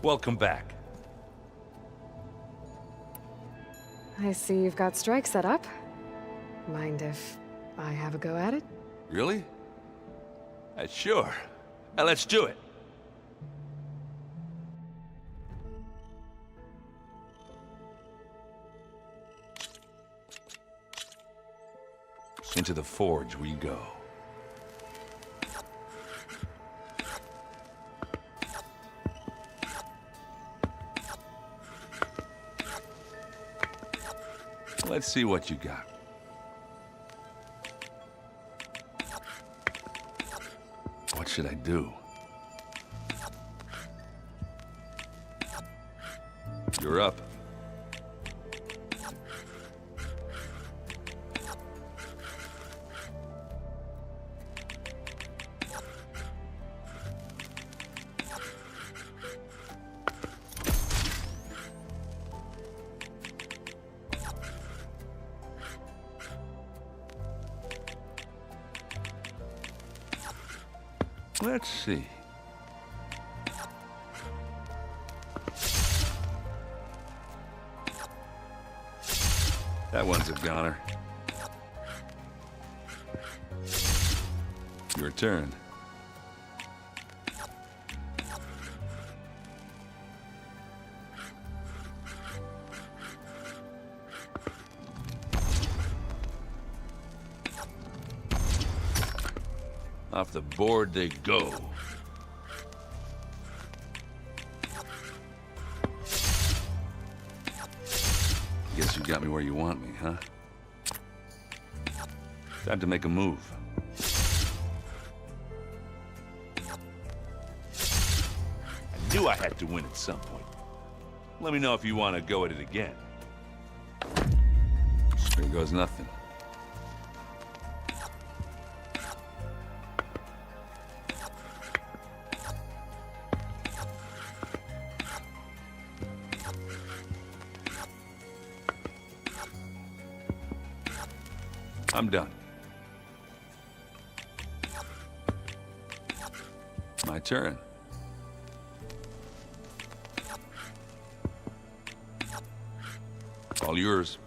Welcome back. I see you've got Strike set up. Mind if I have a go at it? Really? Sure. Let's do it. Into the forge we go. Let's see what you got. What should I do? You're up. Let's see. That one's a goner. Your turn. Off the board they go. Guess you got me where you want me, huh? Time to make a move. I knew I had to win at some point. Let me know if you want to go at it again. Here goes nothing. I'm done. My turn. All yours.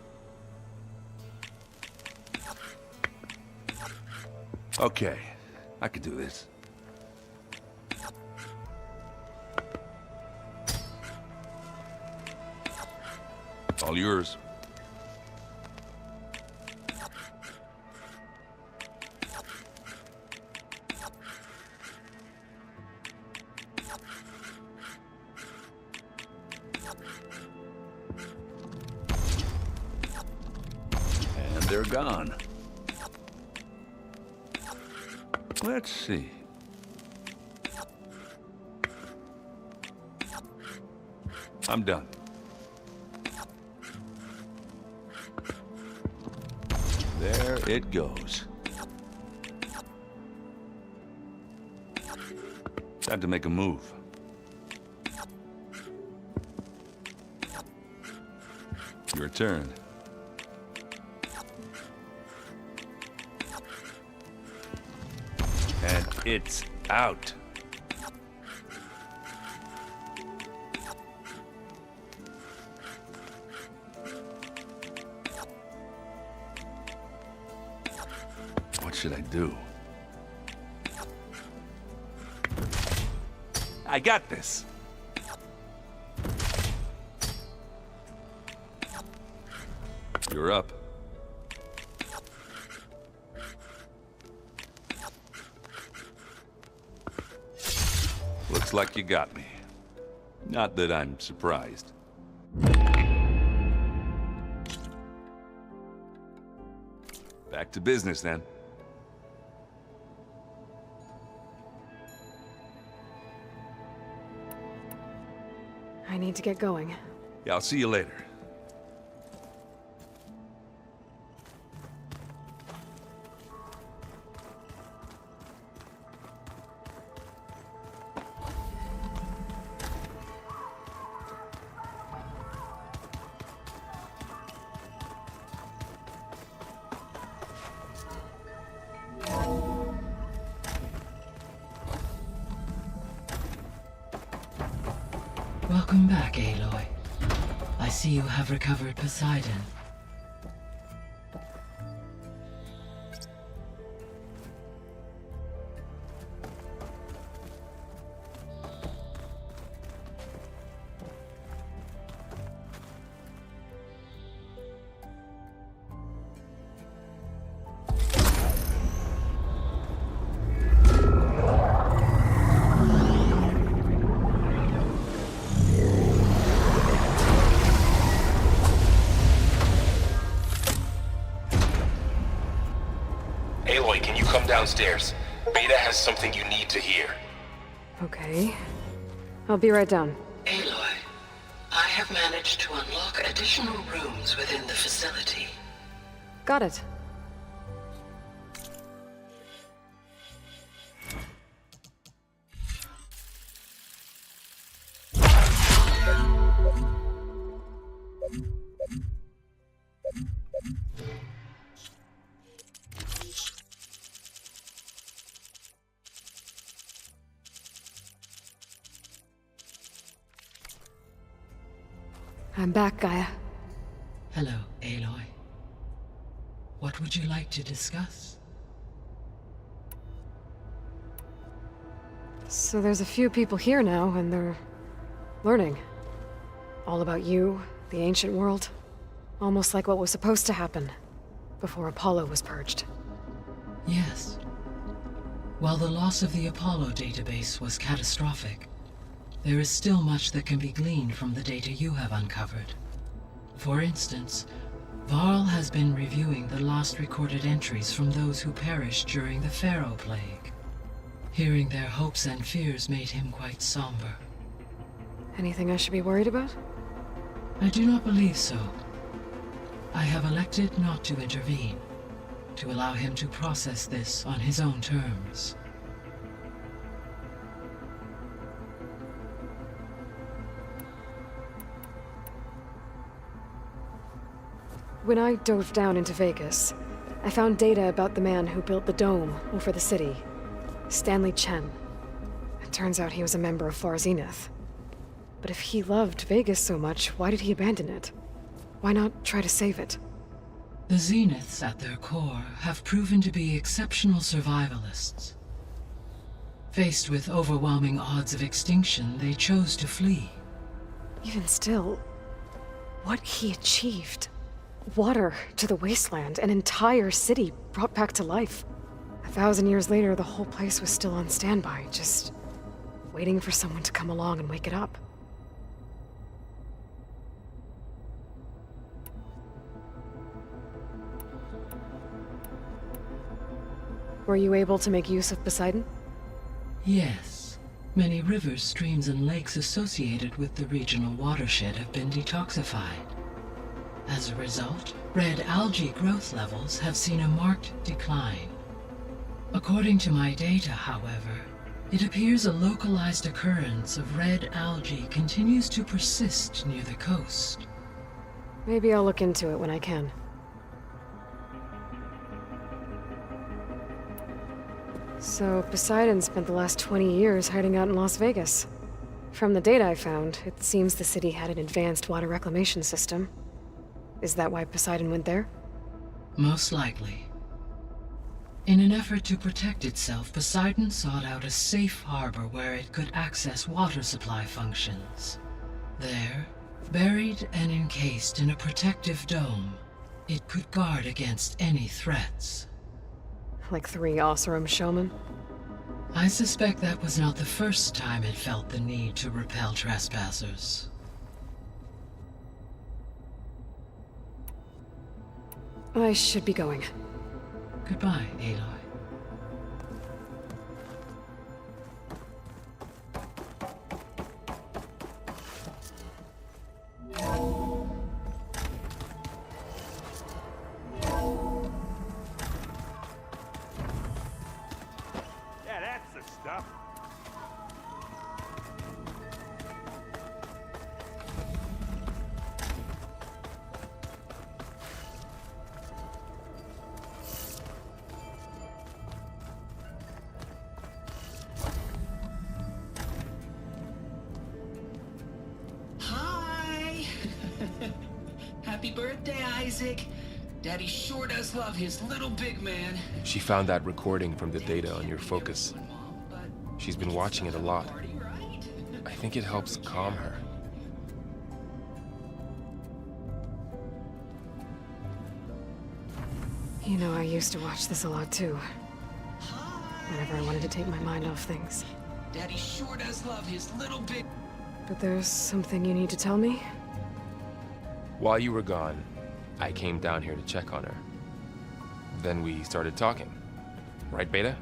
Okay, I could do this. All yours. And they're gone. Let's see. I'm done. There it goes. Time to make a move. Your turn. And it's out. What should I do? I got this. You're up. Looks like you got me. Not that I'm surprised. Back to business then. I need to get going. Yeah, I'll see you later. Welcome back, Aloy. I see you have recovered Poseidon. Aloy, can you come downstairs? Beta has something you need to hear. Okay. I'll be right down. Aloy, I have managed to unlock additional rooms within the facility. Got it. I'm back, Gaia. Hello, Aloy. What would you like to discuss? So there's a few people here now, and they're learning. All about you, the ancient world. Almost like what was supposed to happen before Apollo was purged. Yes. While the loss of the Apollo database was catastrophic, there is still much that can be gleaned from the data you have uncovered. For instance, Varl has been reviewing the last recorded entries from those who perished during the Pharaoh Plague. Hearing their hopes and fears made him quite somber. Anything I should be worried about? I do not believe so. I have elected not to intervene, to allow him to process this on his own terms. When I dove down into Vegas, I found data about the man who built the dome over the city, Stanley Chen. It turns out he was a member of Far Zenith. But if he loved Vegas so much, why did he abandon it? Why not try to save it? The Zeniths, at their core, have proven to be exceptional survivalists. Faced with overwhelming odds of extinction, they chose to flee. Even still, what he achieved. Water to the wasteland, an entire city brought back to life. 1,000 years later, the whole place was still on standby, just waiting for someone to come along and wake it up. Were you able to make use of Poseidon? Yes. Many rivers, streams, and lakes associated with the regional watershed have been detoxified. As a result, red algae growth levels have seen a marked decline. According to my data, however, it appears a localized occurrence of red algae continues to persist near the coast. Maybe I'll look into it when I can. So, Poseidon spent the last 20 years hiding out in Las Vegas. From the data I found, it seems the city had an advanced water reclamation system. Is that why Poseidon went there? Most likely. In an effort to protect itself, Poseidon sought out a safe harbor where it could access water supply functions. There, buried and encased in a protective dome, it could guard against any threats. Like 3 Oseram showmen? I suspect that was not the first time it felt the need to repel trespassers. I should be going. Goodbye, Aloy. Yeah, that's the stuff. Isaac. Daddy sure does love his little big man. She found that recording from the data on your focus. She's been watching it a lot. I think it helps calm her. You know, I used to watch this a lot too. Whenever I wanted to take my mind off things. Daddy sure does love his little big... But there's something you need to tell me? While you were gone, I came down here to check on her. Then we started talking. Right, Beta?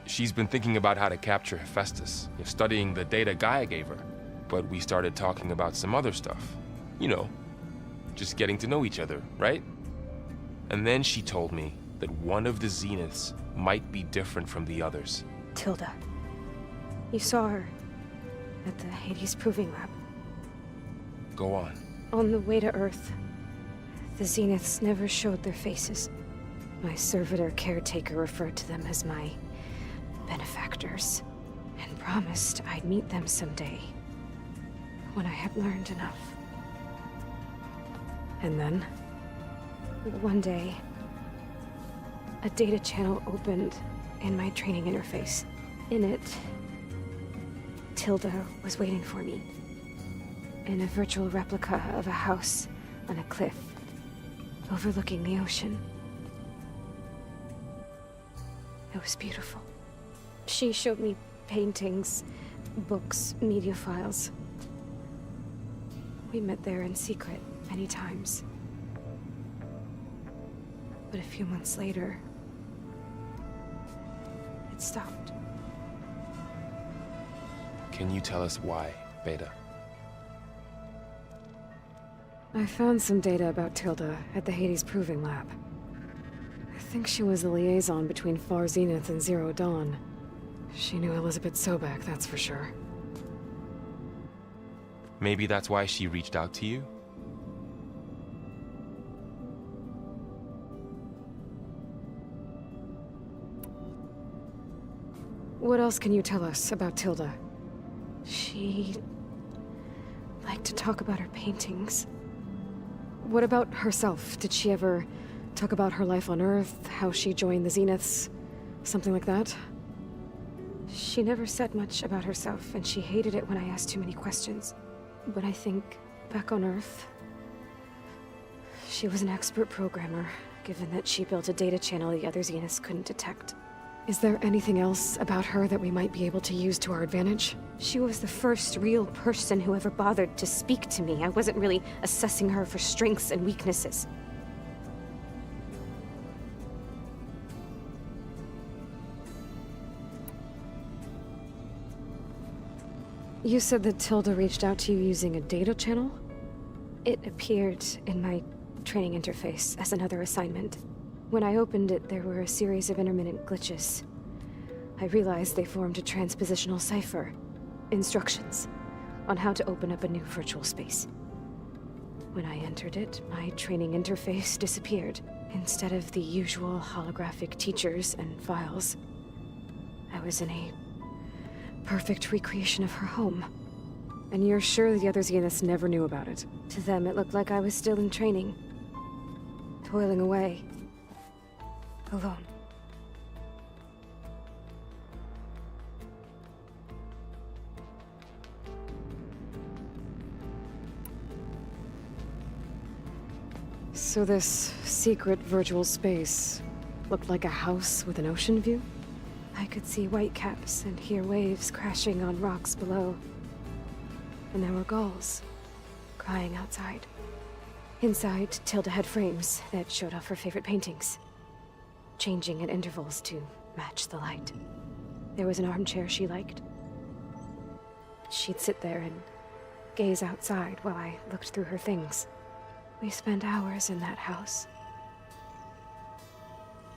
She's been thinking about how to capture Hephaestus, studying the data Gaia gave her. But we started talking about some other stuff. You know, just getting to know each other, right? And then she told me that one of the Zeniths might be different from the others. Tilda. You saw her at the Hades Proving Lab. Go on. On the way to Earth, the Zeniths never showed their faces. My servitor caretaker referred to them as my benefactors, and promised I'd meet them someday, when I had learned enough. And then? One day, a data channel opened in my training interface. In it, Tilda was waiting for me, in a virtual replica of a house on a cliff, overlooking the ocean. It was beautiful. She showed me paintings, books, media files. We met there in secret many times. But a few months later, it stopped. Can you tell us why, Beta? I found some data about Tilda at the Hades Proving Lab. I think she was the liaison between Far Zenith and Zero Dawn. She knew Elizabeth Sobek, that's for sure. Maybe that's why she reached out to you? What else can you tell us about Tilda? She liked to talk about her paintings. What about herself? Did she ever talk about her life on Earth, how she joined the Zeniths, something like that? She never said much about herself, and she hated it when I asked too many questions. But I think, back on Earth, she was an expert programmer, given that she built a data channel the other Zeniths couldn't detect. Is there anything else about her that we might be able to use to our advantage? She was the first real person who ever bothered to speak to me. I wasn't really assessing her for strengths and weaknesses. You said that Tilda reached out to you using a data channel? It appeared in my training interface as another assignment. When I opened it, there were a series of intermittent glitches. I realized they formed a transpositional cipher. Instructions on how to open up a new virtual space. When I entered it, my training interface disappeared. Instead of the usual holographic teachers and files, I was in a perfect recreation of her home. And you're sure the other Zeniths never knew about it? To them, it looked like I was still in training, toiling away. Alone. So this secret virtual space looked like a house with an ocean view? I could see whitecaps and hear waves crashing on rocks below. And there were gulls crying outside. Inside, Tilda had frames that showed off her favorite paintings, changing at intervals to match the light. There was an armchair she liked. She'd sit there and gaze outside while I looked through her things. We spent hours in that house.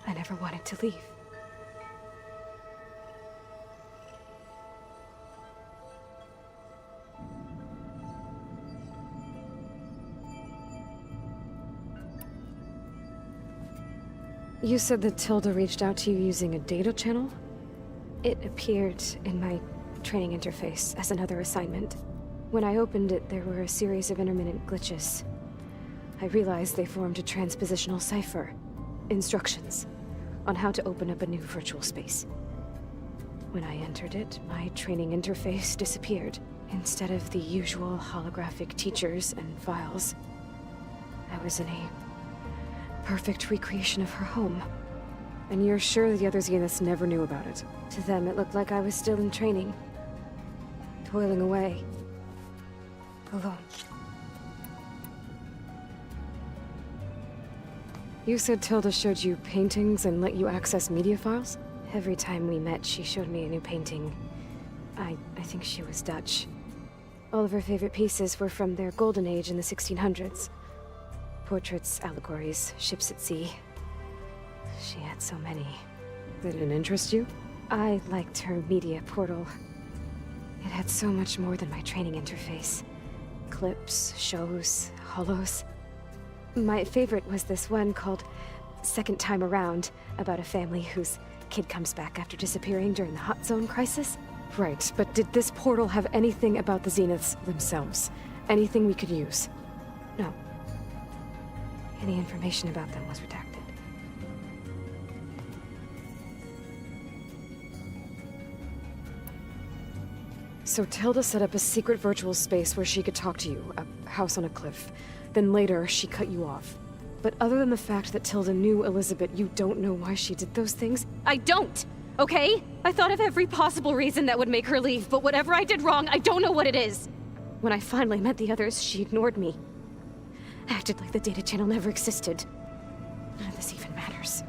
I never wanted to leave. You said that Tilda reached out to you using a data channel? It appeared in my training interface as another assignment. When I opened it, there were a series of intermittent glitches. I realized they formed a transpositional cipher. Instructions on how to open up a new virtual space. When I entered it, my training interface disappeared. Instead of the usual holographic teachers and files, I was in a perfect recreation of her home. And you're sure the other Zeniths never knew about it? To them, it looked like I was still in training. Toiling away. Alone. You said Tilda showed you paintings and let you access media files? Every time we met, she showed me a new painting. I think she was Dutch. All of her favorite pieces were from their golden age in the 1600s. Portraits, allegories, ships at sea. She had so many. They didn't interest you? I liked her media portal. It had so much more than my training interface. Clips, shows, holos. My favorite was this one called Second Time Around, about a family whose kid comes back after disappearing during the Hot Zone crisis. Right, but did this portal have anything about the Zeniths themselves? Anything we could use? No. Any information about them was redacted. So Tilda set up a secret virtual space where she could talk to you, a house on a cliff. Then later, she cut you off. But other than the fact that Tilda knew Elizabeth, you don't know why she did those things? I don't! Okay? I thought of every possible reason that would make her leave, but whatever I did wrong, I don't know what it is! When I finally met the others, she ignored me. Acted like the data channel never existed. None of this even matters.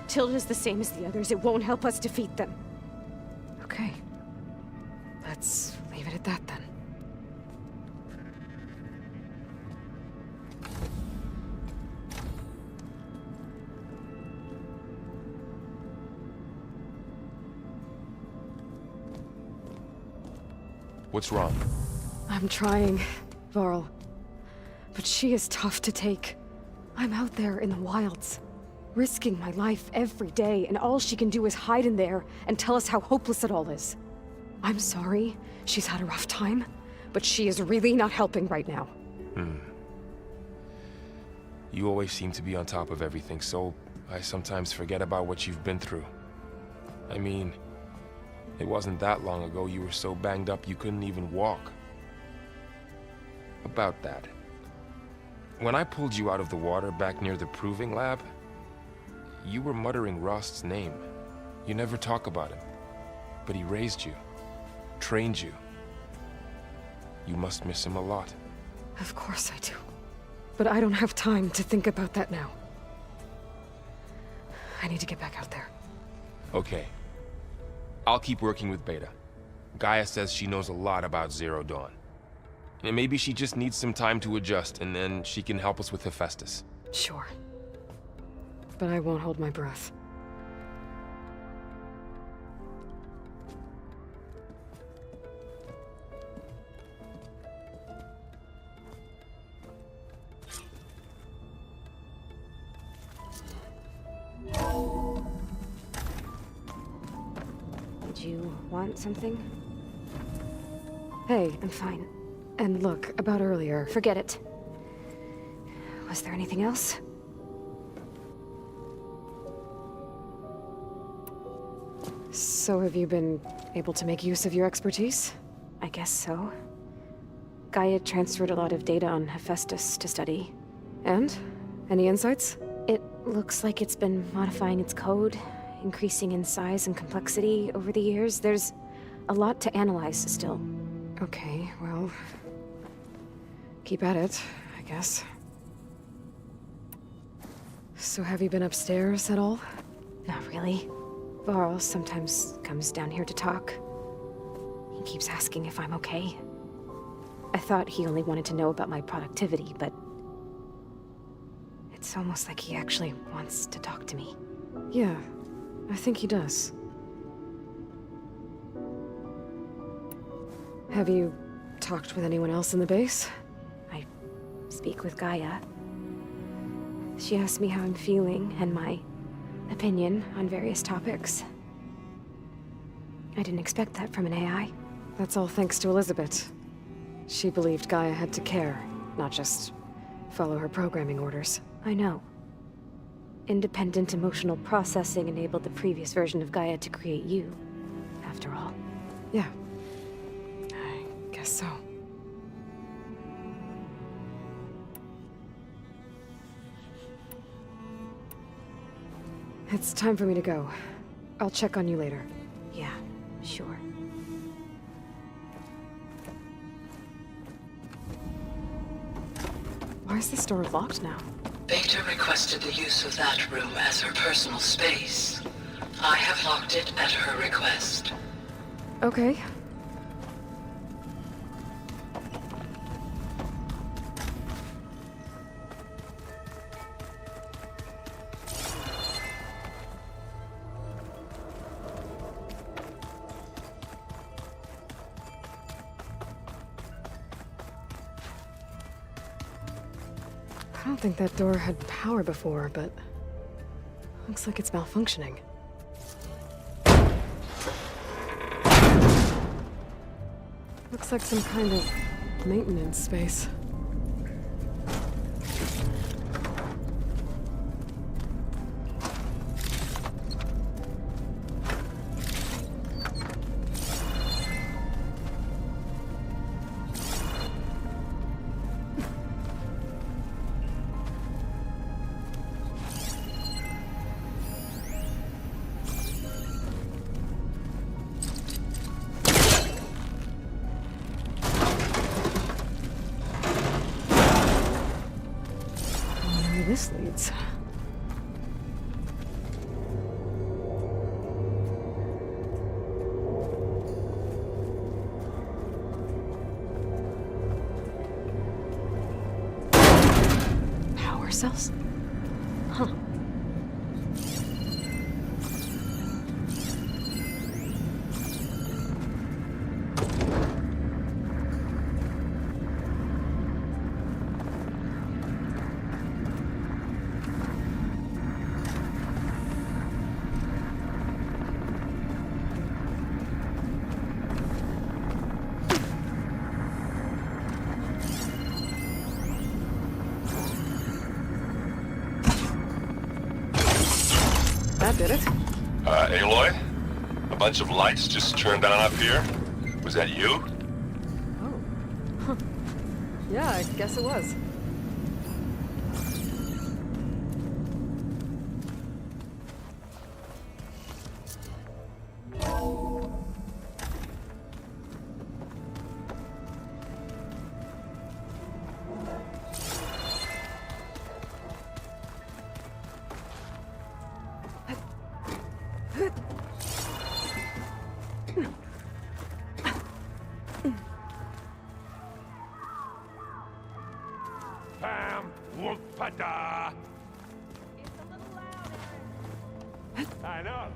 Tilda's the same as the others. It won't help us defeat them. Okay. Let's leave it at that then. What's wrong? I'm trying, Varl. But she is tough to take. I'm out there in the wilds, risking my life every day, and all she can do is hide in there and tell us how hopeless it all is. I'm sorry, she's had a rough time, but she is really not helping right now. You always seem to be on top of everything, so I sometimes forget about what you've been through. I mean, it wasn't that long ago you were so banged up you couldn't even walk. About that. When I pulled you out of the water back near the proving lab, you were muttering Rost's name. You never talk about him. But he raised you, trained you. You must miss him a lot. Of course I do. But I don't have time to think about that now. I need to get back out there. Okay. I'll keep working with Beta. Gaia says she knows a lot about Zero Dawn. And maybe she just needs some time to adjust, and then she can help us with Hephaestus. Sure. But I won't hold my breath. Did you want something? Hey, I'm fine. and look, about earlier. Forget it. Was there anything else? So have you been able to make use of your expertise? I guess so. Gaia transferred a lot of data on Hephaestus to study. And? Any insights? It looks like it's been modifying its code, increasing in size and complexity over the years. There's a lot to analyze still. Okay, well... keep at it, I guess. So have you been upstairs at all? Not really. Varl sometimes comes down here to talk. He keeps asking if I'm okay. I thought he only wanted to know about my productivity, but... it's almost like he actually wants to talk to me. Yeah, I think he does. Have you talked with anyone else in the base? I speak with Gaia. She asks me how I'm feeling and my opinion on various topics. I didn't expect that from an AI. That's all thanks to Elizabeth. She believed Gaia had to care, not just follow her programming orders. I know. Independent emotional processing enabled the previous version of Gaia to create you, after all. Yeah. I guess so. It's time for me to go. I'll check on you later. Yeah, sure. Why is this door locked now? Beta requested the use of that room as her personal space. I have locked it at her request. Okay. I don't think that door had power before, but looks like it's malfunctioning. Looks like some kind of maintenance space. Where this leads. Power cells? Huh. That did it. Aloy? A bunch of lights just turned on up here? Was that you? Oh. Huh. Yeah, I guess it was. Pam, whoop-a-da. I know.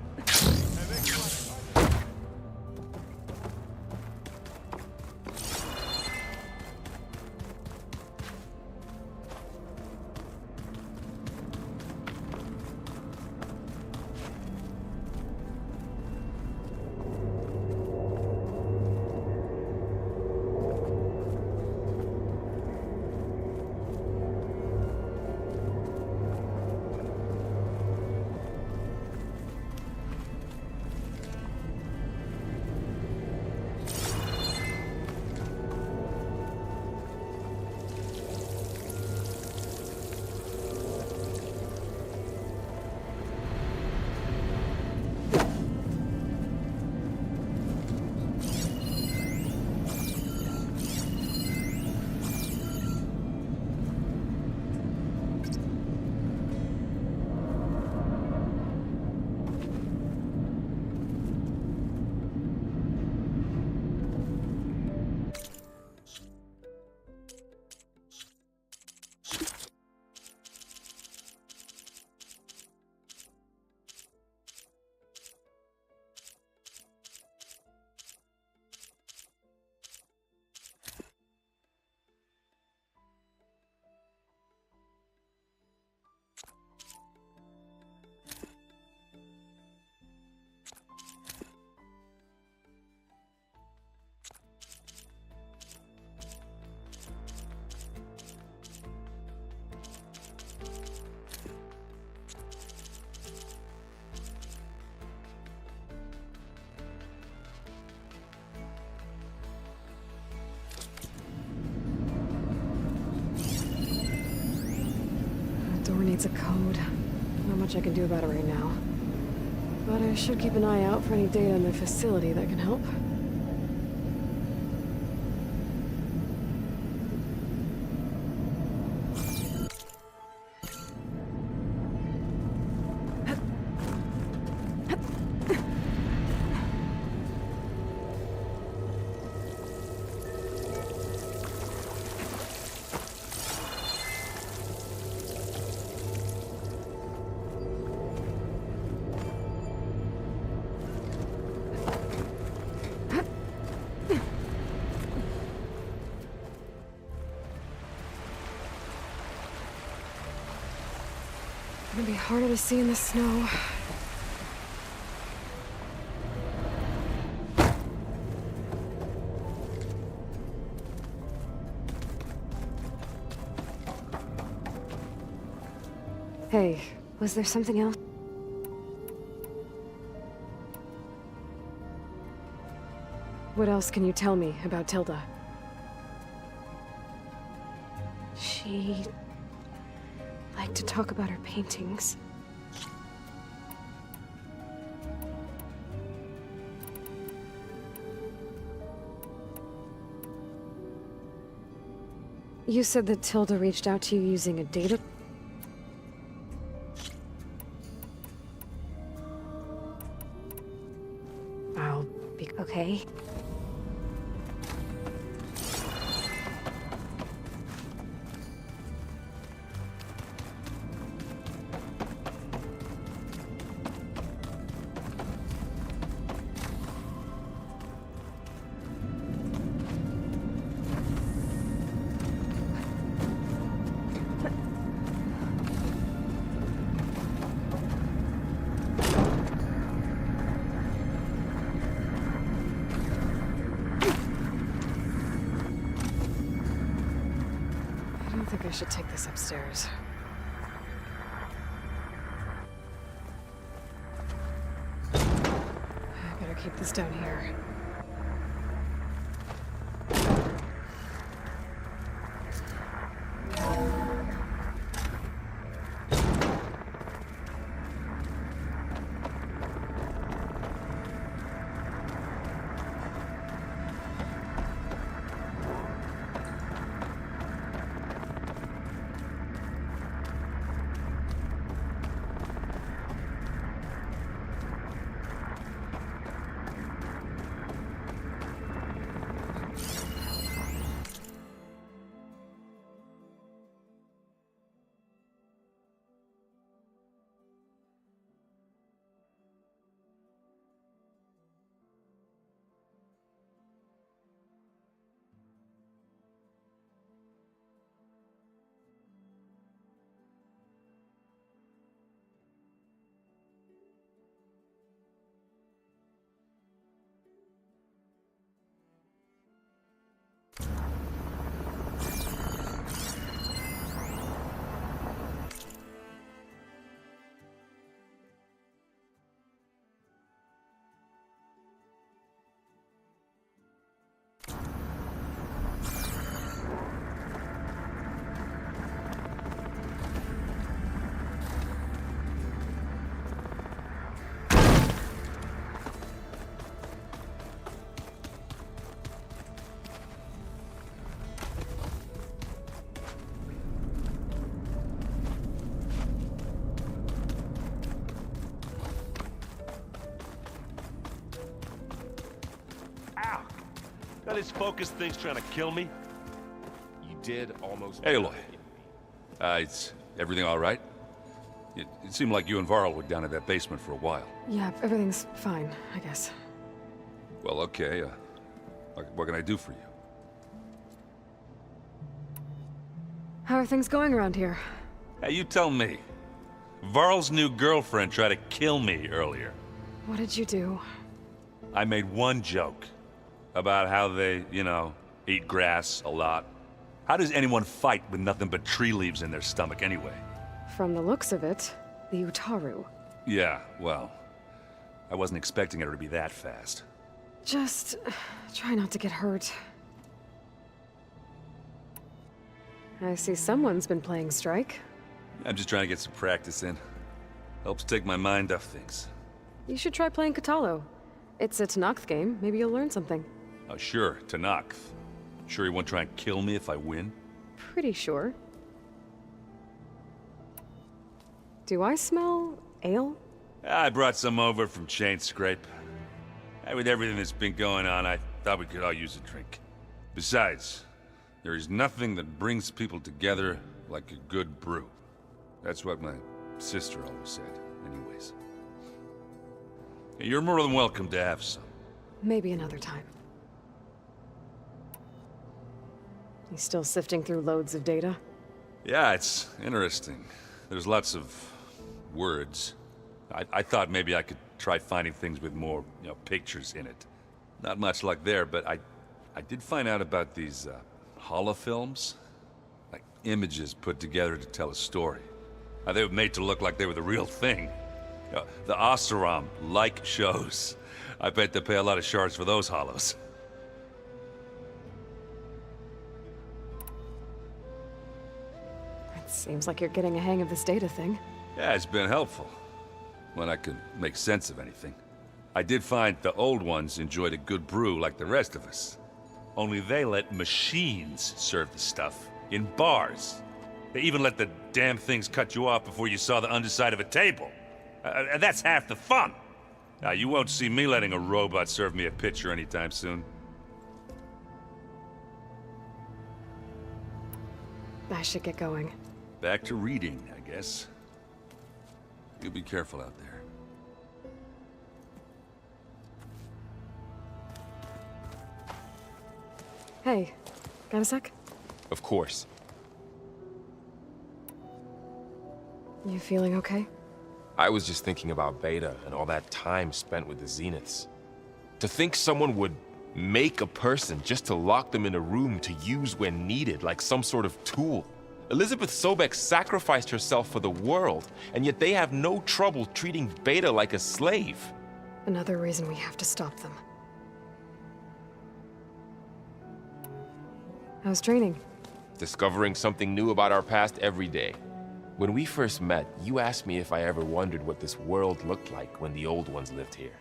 It's a code. Not much I can do about it right now. But I should keep an eye out for any data in the facility that can help. It'll be harder to see in the snow. Hey, Was there something else? what else can you tell me about Tilda? She liked to talk about her paintings. You said that Tilda reached out to you using a data... I'll be... Okay. I don't think I should take this upstairs. I better keep this down here. Ow! Now this focus thing's trying to kill me? You did almost... Aloy. Is everything all right? It seemed like you and Varl were down in that basement for a while. Yeah, everything's fine, I guess. Well, okay. What can I do for you? How are things going around here? Hey, you tell me. Varl's new girlfriend tried to kill me earlier. What did you do? I made one joke about how they, eat grass a lot. How does anyone fight with nothing but tree leaves in their stomach anyway? From the looks of it, the Utaru. Yeah, well, I wasn't expecting her to be that fast. Just try not to get hurt. I see someone's been playing Strike. I'm just trying to get some practice in. Helps take my mind off things. You should try playing Katalo. It's a Tenakth game. Maybe you'll learn something. Oh, sure, Tenakth. Sure he won't try and kill me if I win? Pretty sure. Do I smell ale? I brought some over from Chain Scrape. With everything that's been going on, I thought we could all use a drink. Besides, there is nothing that brings people together like a good brew. That's what my sister always said, anyways. You're more than welcome to have some. Maybe another time. You still sifting through loads of data? Yeah, it's interesting. There's lots of words. I thought maybe I could try finding things with more, pictures in it. Not much luck there, but I did find out about these holofilms. Like images put together to tell a story. They were made to look like they were the real thing. The Oseram like shows. I bet they pay a lot of shards for those hollows. It seems like you're getting a hang of this data thing. Yeah, it's been helpful. When I could make sense of anything. I did find the old ones enjoyed a good brew like the rest of us. Only they let machines serve the stuff in bars. They even let the damn things cut you off before you saw the underside of a table. And that's half the fun. Now, you won't see me letting a robot serve me a pitcher anytime soon. I should get going. Back to reading, I guess. You be careful out there. Hey, got a sec? Of course. You feeling okay? I was just thinking about Beta and all that time spent with the Zeniths. To think someone would make a person just to lock them in a room to use when needed, like some sort of tool. Elizabeth Sobek sacrificed herself for the world, and yet they have no trouble treating Beta like a slave. Another reason we have to stop them. How's training? Discovering something new about our past every day. When we first met, you asked me if I ever wondered what this world looked like when the old ones lived here.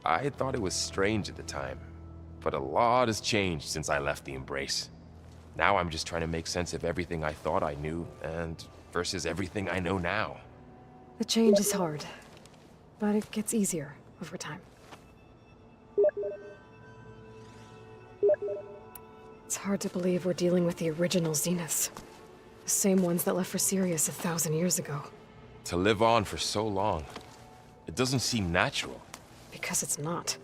I had thought it was strange at the time, but a lot has changed since I left the Embrace. Now I'm just trying to make sense of everything I thought I knew, and versus everything I know now. The change is hard, but it gets easier over time. It's hard to believe we're dealing with the original Zeniths. The same ones that left for Sirius 1,000 years ago. To live on for so long, it doesn't seem natural. Because it's not.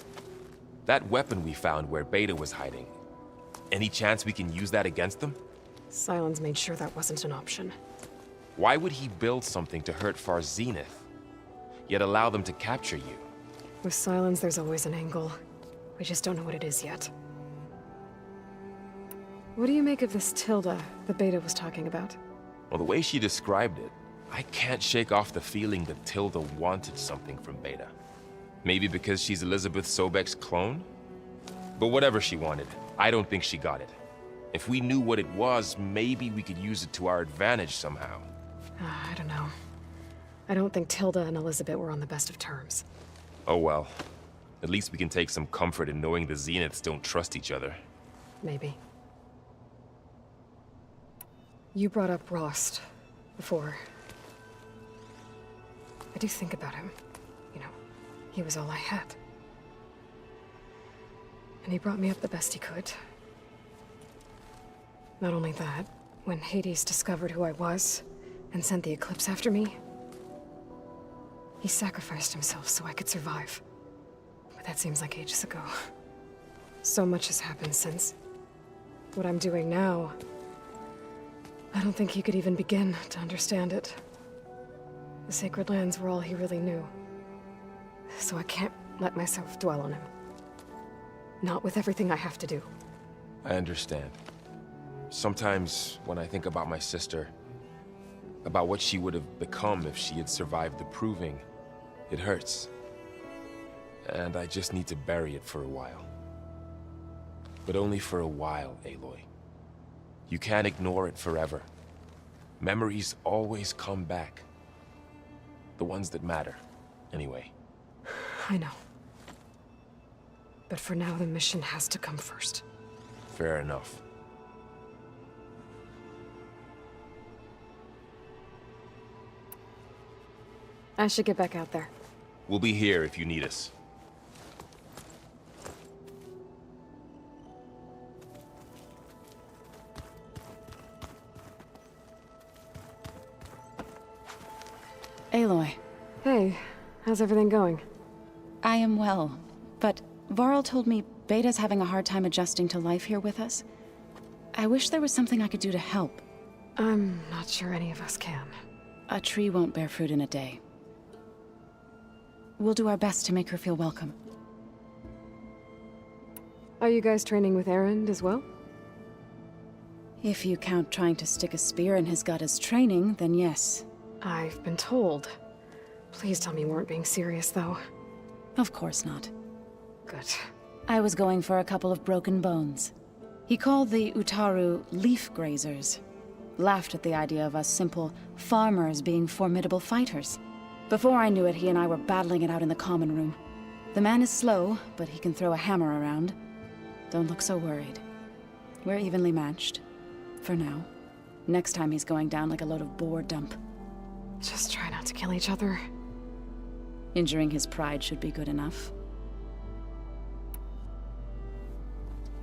That weapon we found where Beta was hiding, any chance we can use that against them? Sylens made sure that wasn't an option. Why would he build something to hurt Far Zenith, yet allow them to capture you? With Sylens, there's always an angle. We just don't know what it is yet. What do you make of this Tilda the Beta was talking about? Well, the way she described it, I can't shake off the feeling that Tilda wanted something from Beta. Maybe because she's Elizabeth Sobek's clone? But whatever she wanted, I don't think she got it. If we knew what it was, maybe we could use it to our advantage somehow. I don't know. I don't think Tilda and Elizabeth were on the best of terms. Oh well. At least we can take some comfort in knowing the Zeniths don't trust each other. Maybe. You brought up Rost before. I do think about him. You know, he was all I had. And he brought me up the best he could. Not only that, when Hades discovered who I was and sent the Eclipse after me, he sacrificed himself so I could survive. But that seems like ages ago. So much has happened since. What I'm doing now, I don't think he could even begin to understand it. The Sacred Lands were all he really knew. So I can't let myself dwell on him. Not with everything I have to do. I understand. Sometimes, when I think about my sister, about what she would have become if she had survived the Proving, it hurts. And I just need to bury it for a while. But only for a while, Aloy. You can't ignore it forever. Memories always come back. The ones that matter, anyway. I know. But for now, the mission has to come first. Fair enough. I should get back out there. We'll be here if you need us. Aloy, Hey, how's everything going? I am well, but Varl told me Beta's having a hard time adjusting to life here with us. I wish there was something I could do to help. I'm not sure any of us can. A tree won't bear fruit in a day. We'll do our best to make her feel welcome. Are you guys training with Erend as well? If you count trying to stick a spear in his gut as training, then yes. I've been told. Please tell me you weren't being serious, though. Of course not. Good. I was going for a couple of broken bones. He called the Utaru leaf grazers. Laughed at the idea of us simple farmers being formidable fighters. Before I knew it, he and I were battling it out in the common room. The man is slow, but he can throw a hammer around. Don't look so worried. We're evenly matched. For now. Next time he's going down like a load of boar dump. Just try not to kill each other. Injuring his pride should be good enough.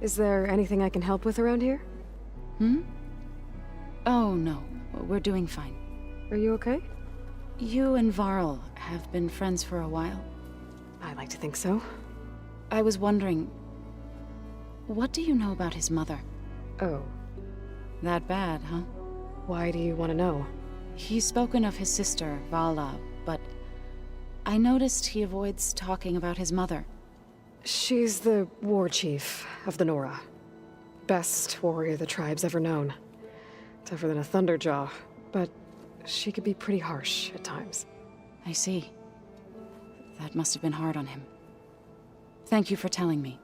Is there anything I can help with around here? Oh, no. We're doing fine. Are you okay? You and Varl have been friends for a while. I like to think so. I was wondering, what do you know about his mother? Oh, That bad, huh? why do you want to know? He's spoken of his sister, Vala, but I noticed he avoids talking about his mother. She's the war chief of the Nora. Best warrior the tribe's ever known. Tougher than a Thunderjaw, but she could be pretty harsh at times. I see. That must have been hard on him. Thank you for telling me.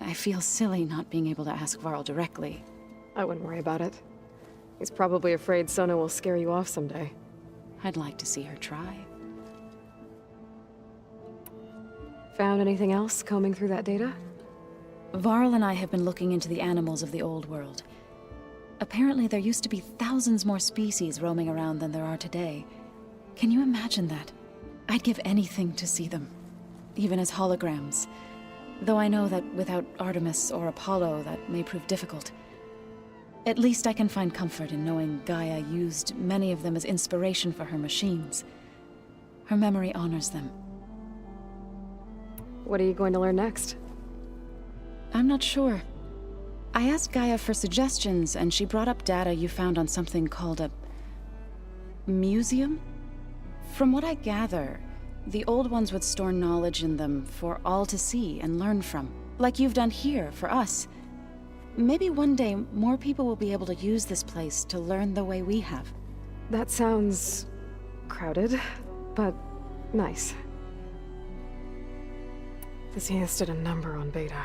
I feel silly not being able to ask Varl directly. I wouldn't worry about it. He's probably afraid Sona will scare you off someday. I'd like to see her try. Found anything else combing through that data? Varl and I have been looking into the animals of the old world. Apparently there used to be thousands more species roaming around than there are today. Can you imagine that? I'd give anything to see them, even as holograms. Though I know that without Artemis or Apollo, that may prove difficult. At least I can find comfort in knowing Gaia used many of them as inspiration for her machines. Her memory honors them. What are you going to learn next? I'm not sure. I asked Gaia for suggestions, and she brought up data you found on something called a museum? From what I gather, the old ones would store knowledge in them for all to see and learn from, like you've done here for us. Maybe one day more people will be able to use this place to learn the way we have. That sounds crowded, but nice. The Zeniths did a number on Beta.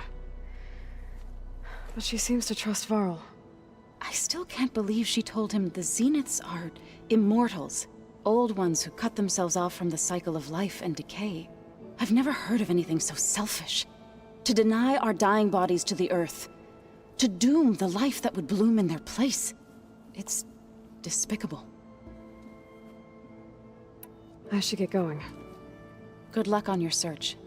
But she seems to trust Varl. I still can't believe she told him the Zeniths are immortals. Old ones who cut themselves off from the cycle of life and decay. I've never heard of anything so selfish. To deny our dying bodies to the Earth. To doom the life that would bloom in their place. It's despicable. I should get going. Good luck on your search.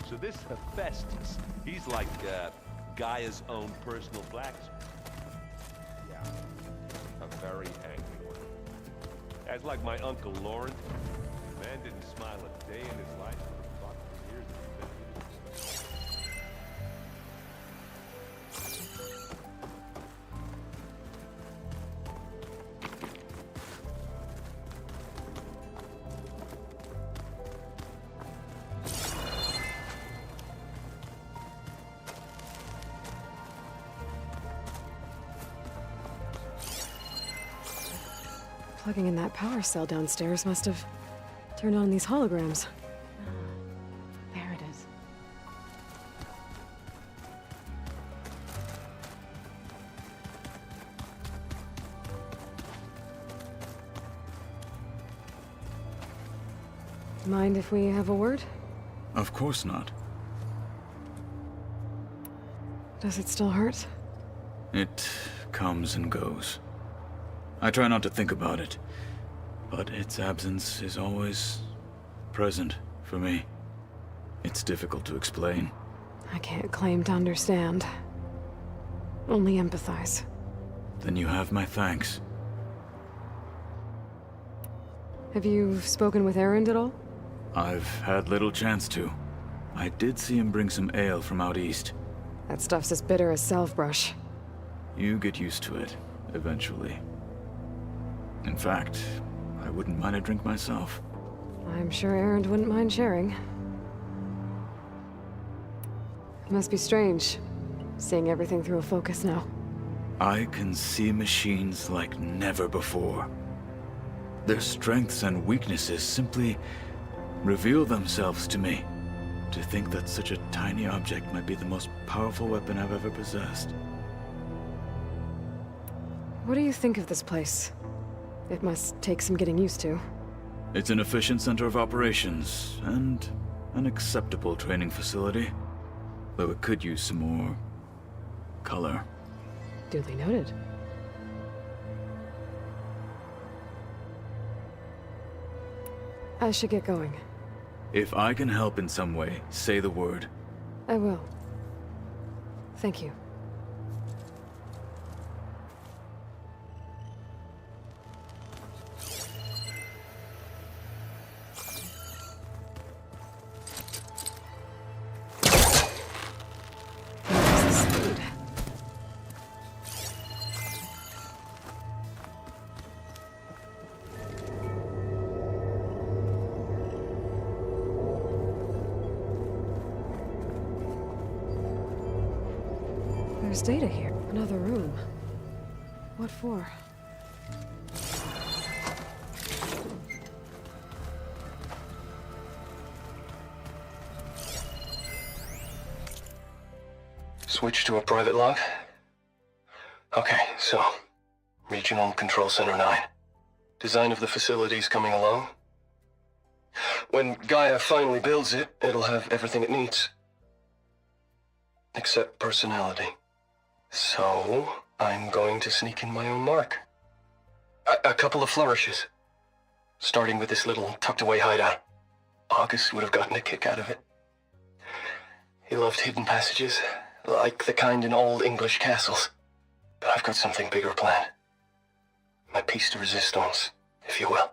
So this Hephaestus, he's like Gaia's own personal blacksmith. Yeah, a very angry one. As like my Uncle Laurent, the man didn't smile a day in his life for the buck for years that he's been Plugging in that power cell downstairs must have turned on these holograms. There it is. Mind if we have a word? Of course not. Does it still hurt? It comes and goes. I try not to think about it, but its absence is always present for me. It's difficult to explain. I can't claim to understand. Only empathize. Then you have my thanks. Have you spoken with Erend at all? I've had little chance to. I did see him bring some ale from out east. That stuff's as bitter as salve-brush. You get used to it, eventually. In fact, I wouldn't mind a drink myself. I'm sure Erend wouldn't mind sharing. It must be strange, seeing everything through a focus now. I can see machines like never before. Their strengths and weaknesses simply reveal themselves to me. To think that such a tiny object might be the most powerful weapon I've ever possessed. What do you think of this place? It must take some getting used to. It's an efficient center of operations, and an acceptable training facility. Though it could use some more color. Duly noted. I should get going. If I can help in some way, say the word. I will. Thank you. Where does this lead? There's data here. Another room. What for? Switch to a private log? Okay, so... Regional Control Center 9. Design of the facility's coming along. When Gaia finally builds it, it'll have everything it needs. Except personality. So, I'm going to sneak in my own mark. A couple of flourishes. Starting with this little tucked-away hideout. August would have gotten a kick out of it. He loved hidden passages, like the kind in old English castles. But I've got something bigger planned. My piece de resistance, if you will.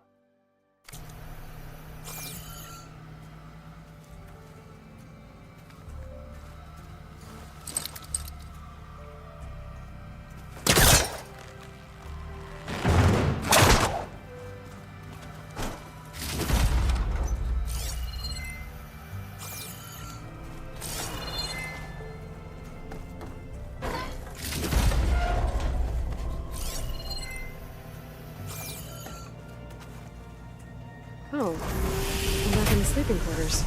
Oh, I'm back in the sleeping quarters.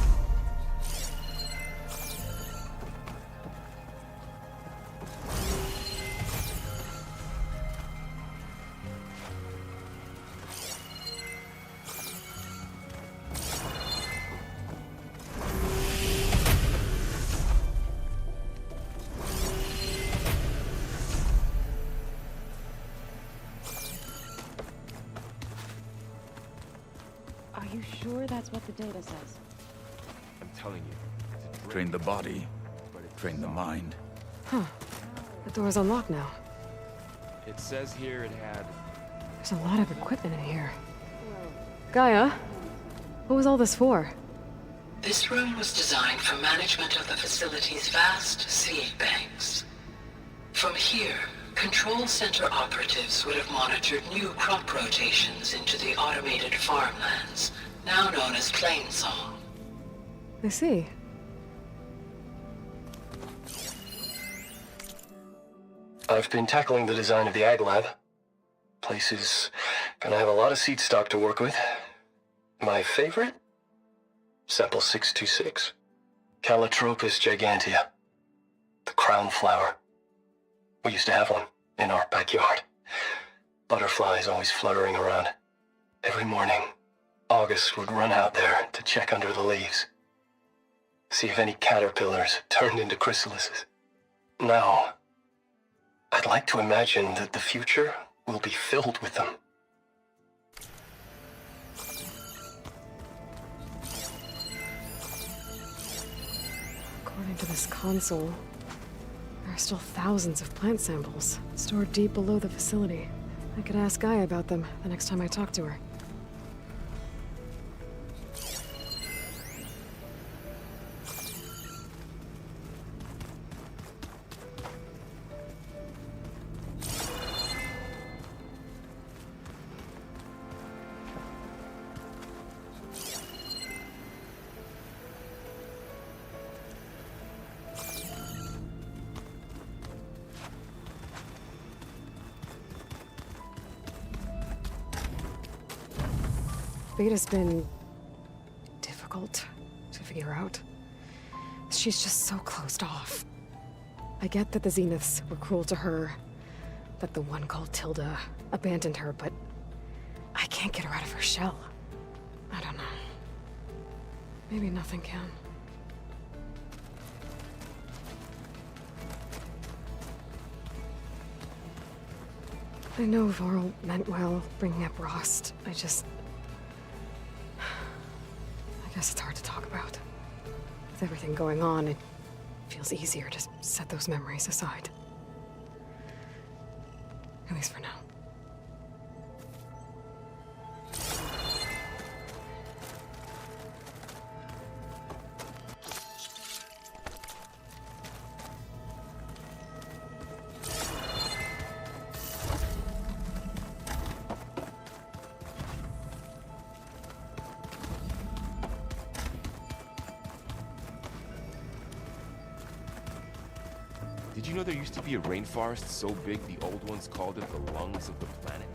Are you sure that's what the data says? I'm telling you. It's a Train the drain, body, but it's train the soft. mind. Huh. The door's unlocked now. It says here it had... There's a lot of equipment in here. Gaia, what was all this for? This room was designed for management of the facility's vast seed banks. From here, Control Center operatives would have monitored new crop rotations into the automated farmlands, now known as Plainsong. I see. I've been tackling the design of the Ag Lab. Place is Gonna have a lot of seed stock to work with. My favorite? Sample 626. Calotropis gigantea. The crown flower. We used to have one in our backyard. Butterflies always fluttering around. Every morning, August would run out there to check under the leaves. See if any caterpillars turned into chrysalises. Now, I'd like to imagine that the future will be filled with them. According to this console, there are still thousands of plant samples stored deep below the facility. I could ask Gaia about them the next time I talk to her. Beta's been difficult to figure out. She's just so closed off. I get that the Zeniths were cruel to her, that the one called Tilda abandoned her, but I can't get her out of her shell. I don't know. Maybe nothing can. I know Varl meant well bringing up Rost. I guess it's hard to talk about. With everything going on, it feels easier to set those memories aside. At least for now. Did you know there used to be a rainforest so big the old ones called it the lungs of the planet?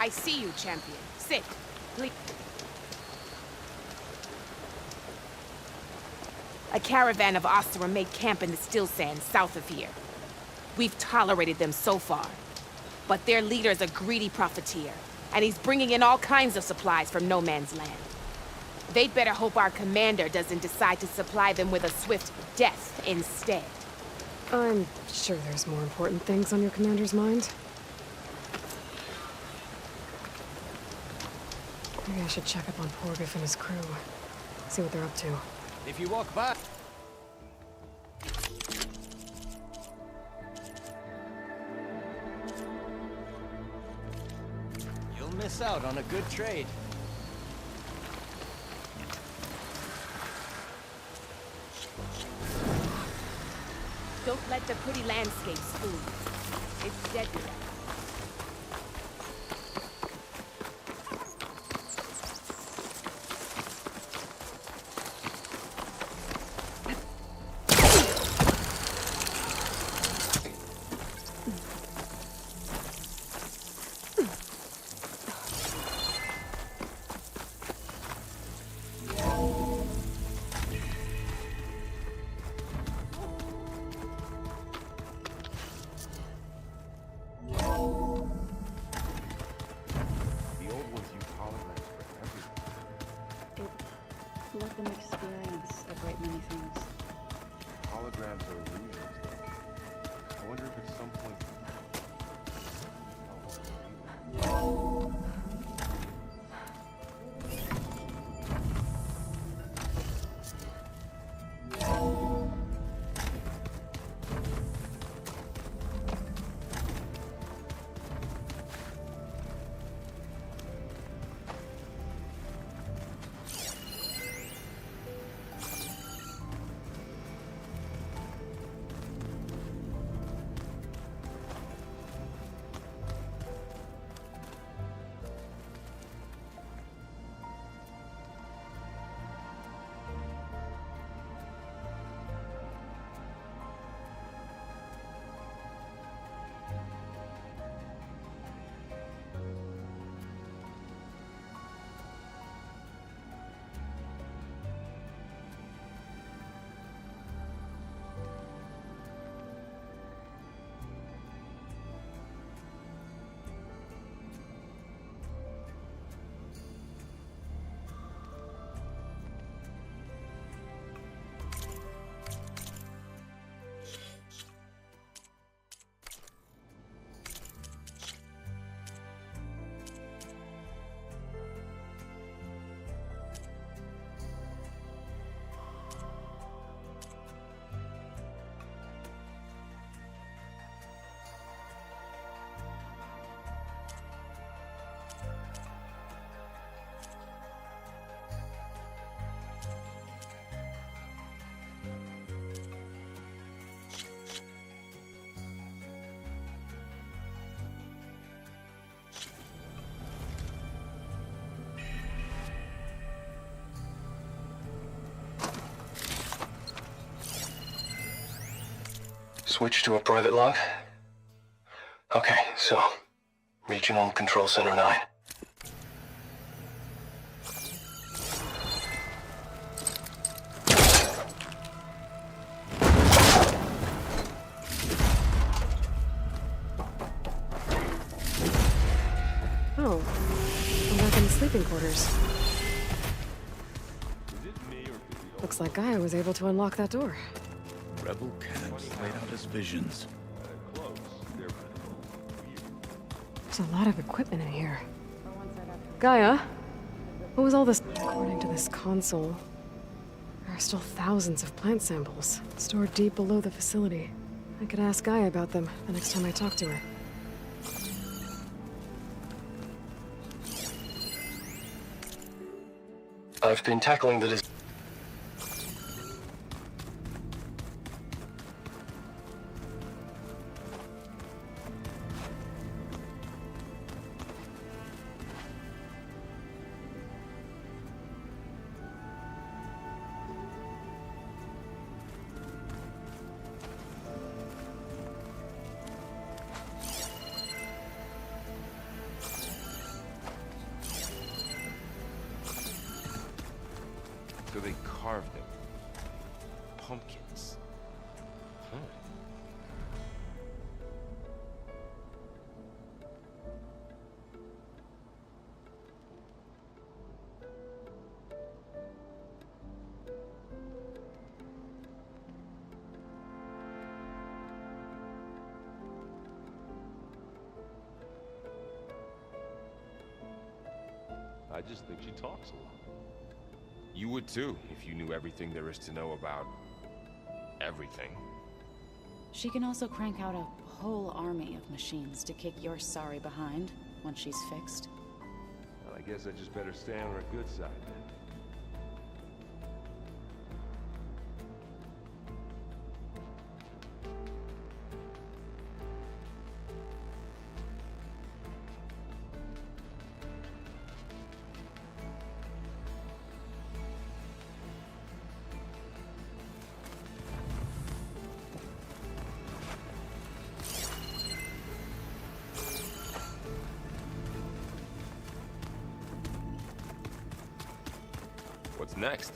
I see you, champion. Sit. Please. A caravan of Oseram made camp in the still sands south of here. We've tolerated them so far. But their leader's a greedy profiteer, and he's bringing in all kinds of supplies from no man's land. They'd better hope our commander doesn't decide to supply them with a swift death instead. I'm sure there's more important things on your commander's mind. Maybe I should check up on Porgif and his crew. See what they're up to. If you walk by... you'll miss out on a good trade. Don't let the pretty landscapes fool you. It's deadly. Switch to a private log? Okay, so... Regional Control Center 9. Oh, I'm back in the sleeping quarters. Looks like Gaia was able to unlock that door. Rebel camps laid out as visions. There's a lot of equipment in here. Gaia, what was all this? According to this console, there are still thousands of plant samples stored deep below the facility. I could ask Gaia about them the next time I talk to her. I've been tackling the So they carved them. Pumpkins. Huh. I just think she talks a lot. You would too, if you knew everything there is to know about... everything. She can also crank out a whole army of machines to kick your sorry behind once she's fixed. Well, I guess I just better stay on her good side then. What's next?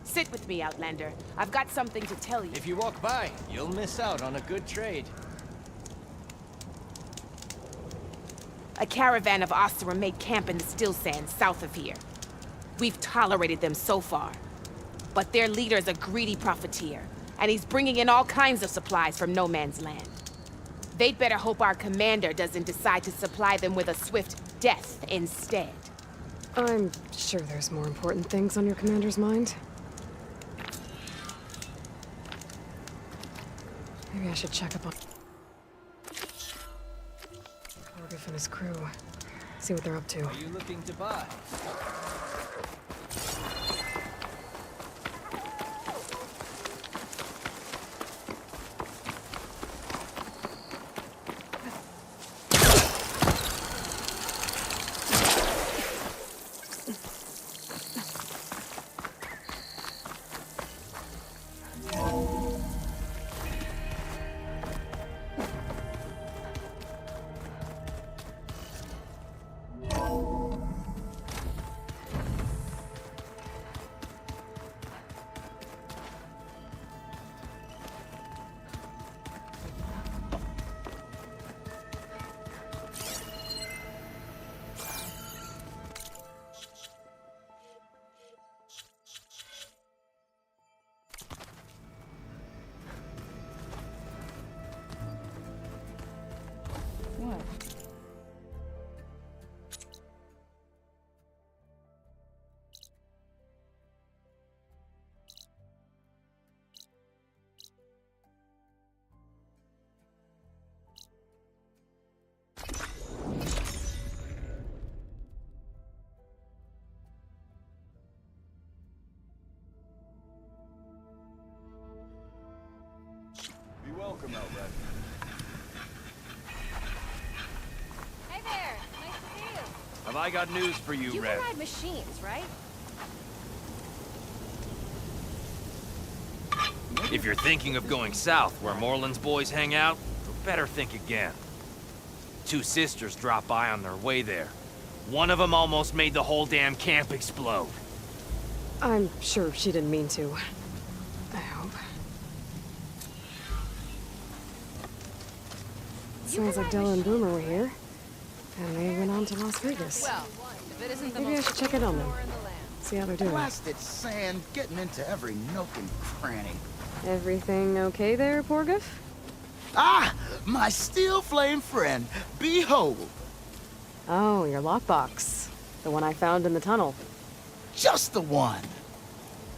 Sit with me, Outlander. I've got something to tell you. If you walk by, you'll miss out on a good trade. A caravan of Oseram made camp in the Still Sands south of here. We've tolerated them so far. But their leader's a greedy profiteer, and he's bringing in all kinds of supplies from no man's land. They'd better hope our commander doesn't decide to supply them with a swift death instead. I'm sure there's more important things on your commander's mind. Maybe I should check up on Orgriff and his crew. See what they're up to. Are you looking to buy? Welcome out, Red. Hey there! Nice to see you! Have I got news for you, You Red? can ride machines, right? If you're thinking of going south where Moreland's boys hang out, you better think again. Two sisters dropped by on their way there. One of them almost made the whole damn camp explode. I'm sure she didn't mean to. I hope. Sounds like Della and Boomer were here. And they went on to Las Vegas. Well, if it isn't the Maybe I most should check in on them. in the land. See how they're doing. Blasted sand getting into every nook and cranny. Everything okay there, Porgif? Ah! My steel flame friend, behold! Oh, your lockbox. The one I found in the tunnel. Just the one!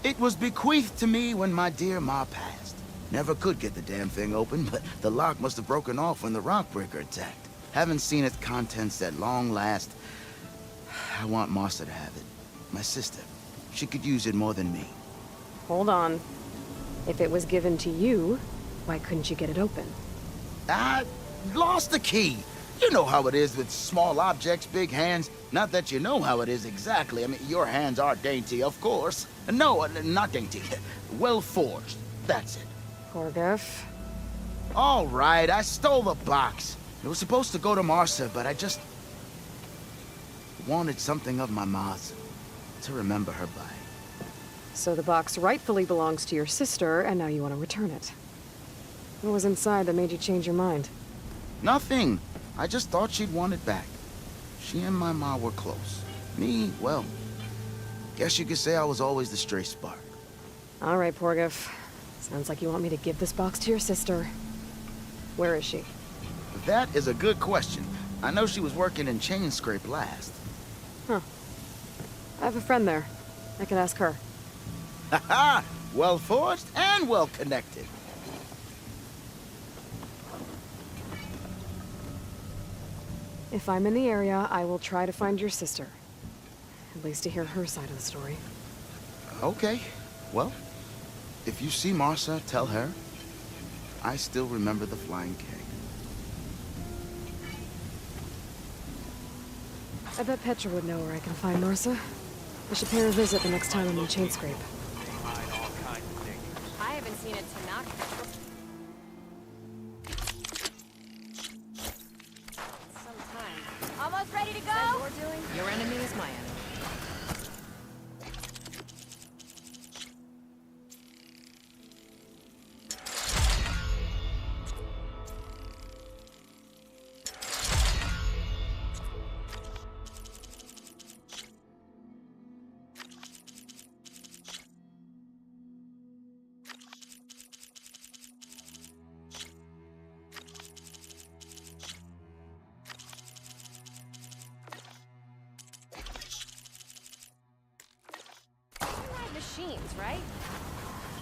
It was bequeathed to me when my dear ma passed. Never could get the damn thing open, but the lock must have broken off when the rockbreaker attacked. Haven't seen its contents at long last. I want Martha to have it. My sister. She could use it more than me. Hold on. If it was given to you, why couldn't you get it open? I lost the key. You know how it is with small objects, big hands. Not that you know how it is exactly. I mean, your hands are dainty, of course. No, not dainty. Well forged. That's it. Porgif. All right, I stole the box. It was supposed to go to Martha, but I just wanted something of my ma's to remember her by. So the box rightfully belongs to your sister, and now you want to return it. What was inside that made you change your mind? Nothing. I just thought she'd want it back. She and my ma were close. Me, well, guess you could say I was always the stray spark. All right, Porgif. Sounds like you want me to give this box to your sister. Where is she? That is a good question. I know she was working in Chain Scrape last. Huh. I have a friend there. I could ask her. Ha-ha! Well forged and well connected. If I'm in the area, I will try to find your sister. At least to hear her side of the story. Okay. Well, if you see Martha, tell her I still remember the flying keg. I bet Petra would know where I can find Martha. I should pay her a visit the next time I'm in Chain Scrape. I haven't seen a Tanakh. Sometime. Almost ready to go? Your enemy is my enemy. Machines, right?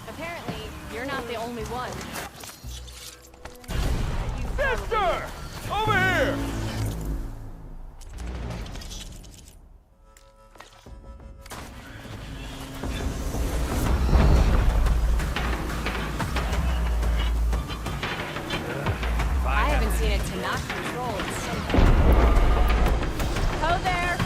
Apparently, you're not the only one. Sister! Over here! I haven't seen a Tanakh control in some time. Ho there!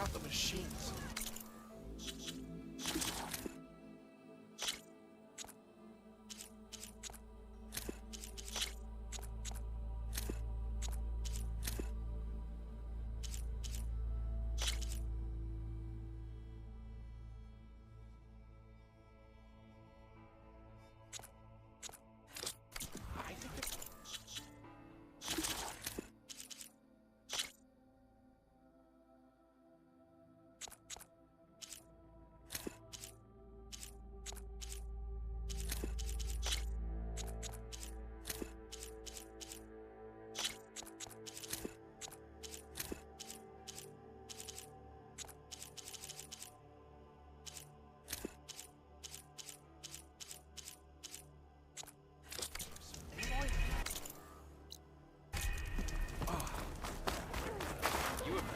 about the machines.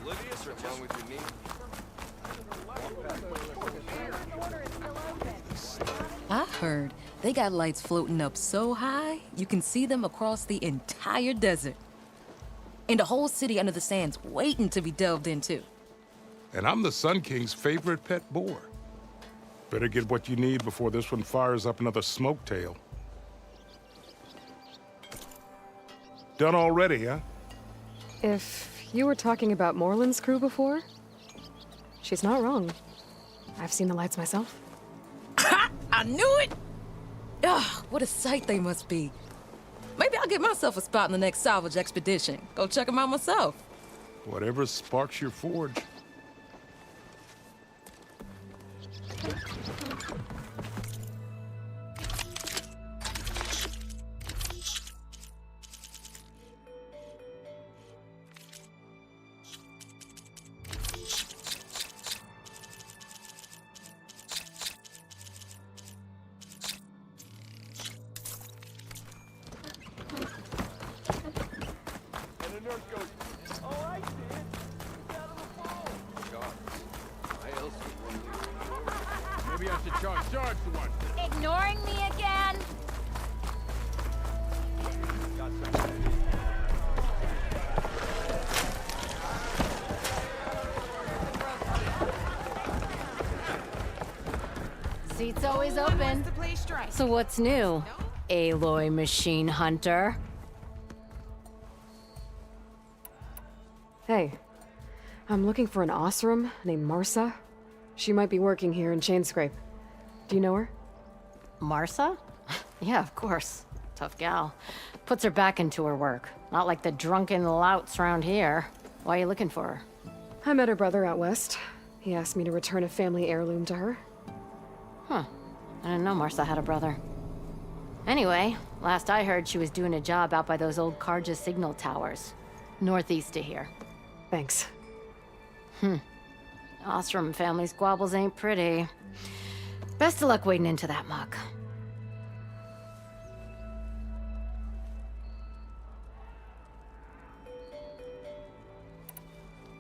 Oblivious or wrong with your knee? I heard they got lights floating up so high, you can see them across the entire desert. And the whole city under the sands waiting to be delved into. And I'm the Sun King's favorite pet boar. Better get what you need before this one fires up another smoke tail. Done already, huh? If you were talking about Morland's crew before, she's not wrong. I've seen the lights myself. I knew it! Ugh, what a sight they must be. Maybe I'll get myself a spot in the next salvage expedition. Go check them out myself. Whatever sparks your forge. Maybe I should charge the one. Ignoring me again? Seat's always open. So what's new, Aloy Machine Hunter? Hey, I'm looking for an Osram named Marsa. She might be working here in Chainscrape. Do you know her? Marsa? Yeah, of course. Tough gal. Puts her back into her work. Not like the drunken louts around here. Why are you looking for her? I met her brother out west. He asked me to return a family heirloom to her. Huh. I didn't know Marsa had a brother. Anyway, last I heard she was doing a job out by those old Karja signal towers. Northeast of here. Thanks. Ostrom family squabbles ain't pretty. Best of luck wading into that muck.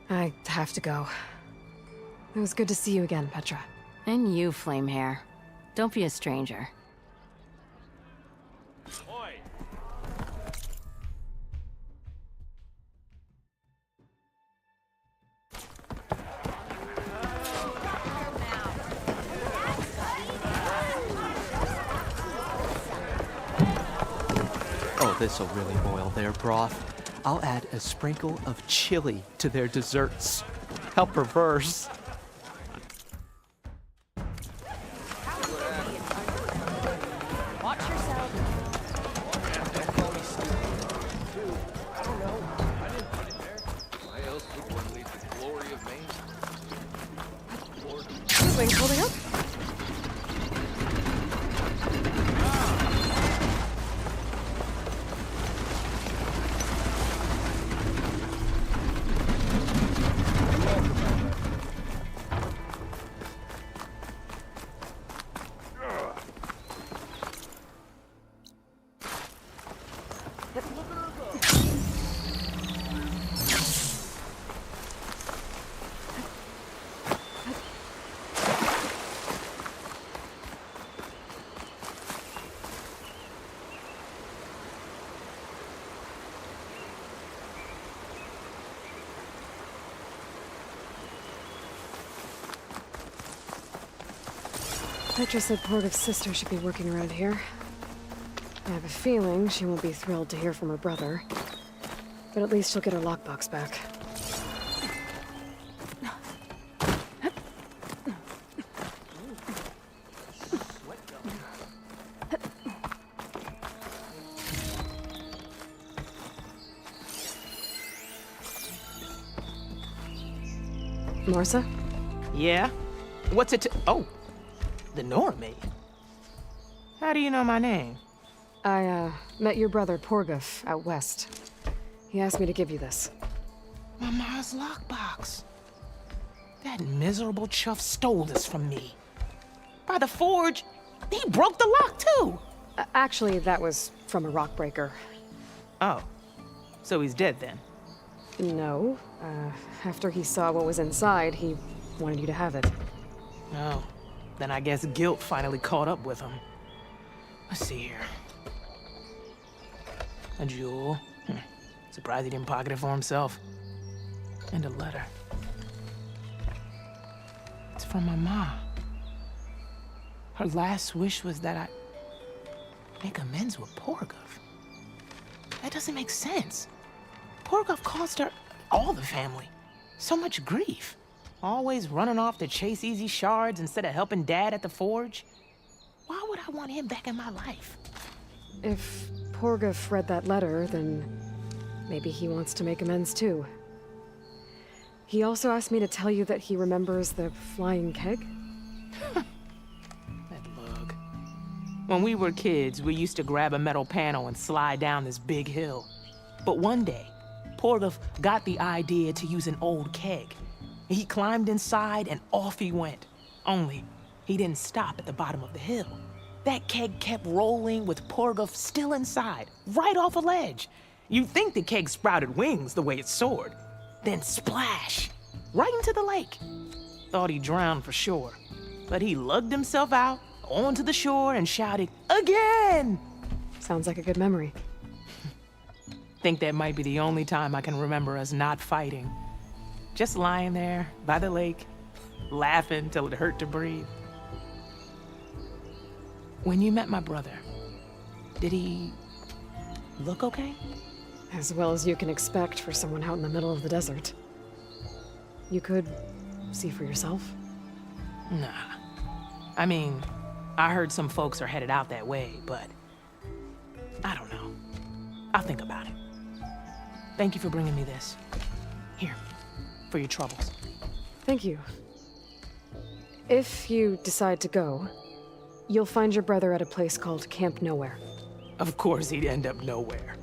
I have to go. It was good to see you again, Petra. And you, Flamehair. Don't be a stranger. Oh, this'll really boil their broth. I'll add a sprinkle of chili to their desserts. How perverse. Watch yourself. I don't know. I didn't put it there. Why else would one leave the glory of Maine? Wings holding up? Petra said Porgov's sister should be working around here. I have a feeling she won't be thrilled to hear from her brother. But at least she'll get her lockbox back. Marsa? Yeah? What's it to— Oh, the Nora maid. How do you know my name? I, met your brother Porgov out west. He asked me to give you this. My ma's lockbox. That miserable chuff stole this from me. By the forge, he broke the lock too. Actually, that was from a rock breaker. Oh, so he's dead then? No. After he saw what was inside, he wanted you to have it. Oh, then I guess guilt finally caught up with him. Let's see here. A jewel. Surprised he didn't pocket it for himself. And a letter. It's from my mom. Her last wish was that I make amends with Porgov. That doesn't make sense. Porgov caused her, all the family, so much grief. Always running off to chase easy shards instead of helping Dad at the forge. Why would I want him back in my life? If Porgov read that letter, then maybe he wants to make amends too. He also asked me to tell you that he remembers the flying keg. That lug. When we were kids, we used to grab a metal panel and slide down this big hill. But one day, Porgov got the idea to use an old keg. He climbed inside and off he went. Only, he didn't stop at the bottom of the hill. That keg kept rolling with Porgov still inside, right off a ledge. You'd think the keg sprouted wings the way it soared. Then splash, right into the lake. Thought he drowned for sure. But he lugged himself out onto the shore and shouted, "Again!" Sounds like a good memory. Think that might be the only time I can remember us not fighting. Just lying there by the lake, laughing till it hurt to breathe. When you met my brother, did he look okay? As well as you can expect for someone out in the middle of the desert. You could see for yourself. Nah. I mean, I heard some folks are headed out that way, but I don't know. I'll think about it. Thank you for bringing me this. Here, for your troubles. Thank you. If you decide to go, you'll find your brother at a place called Camp Nowhere. Of course he'd end up nowhere.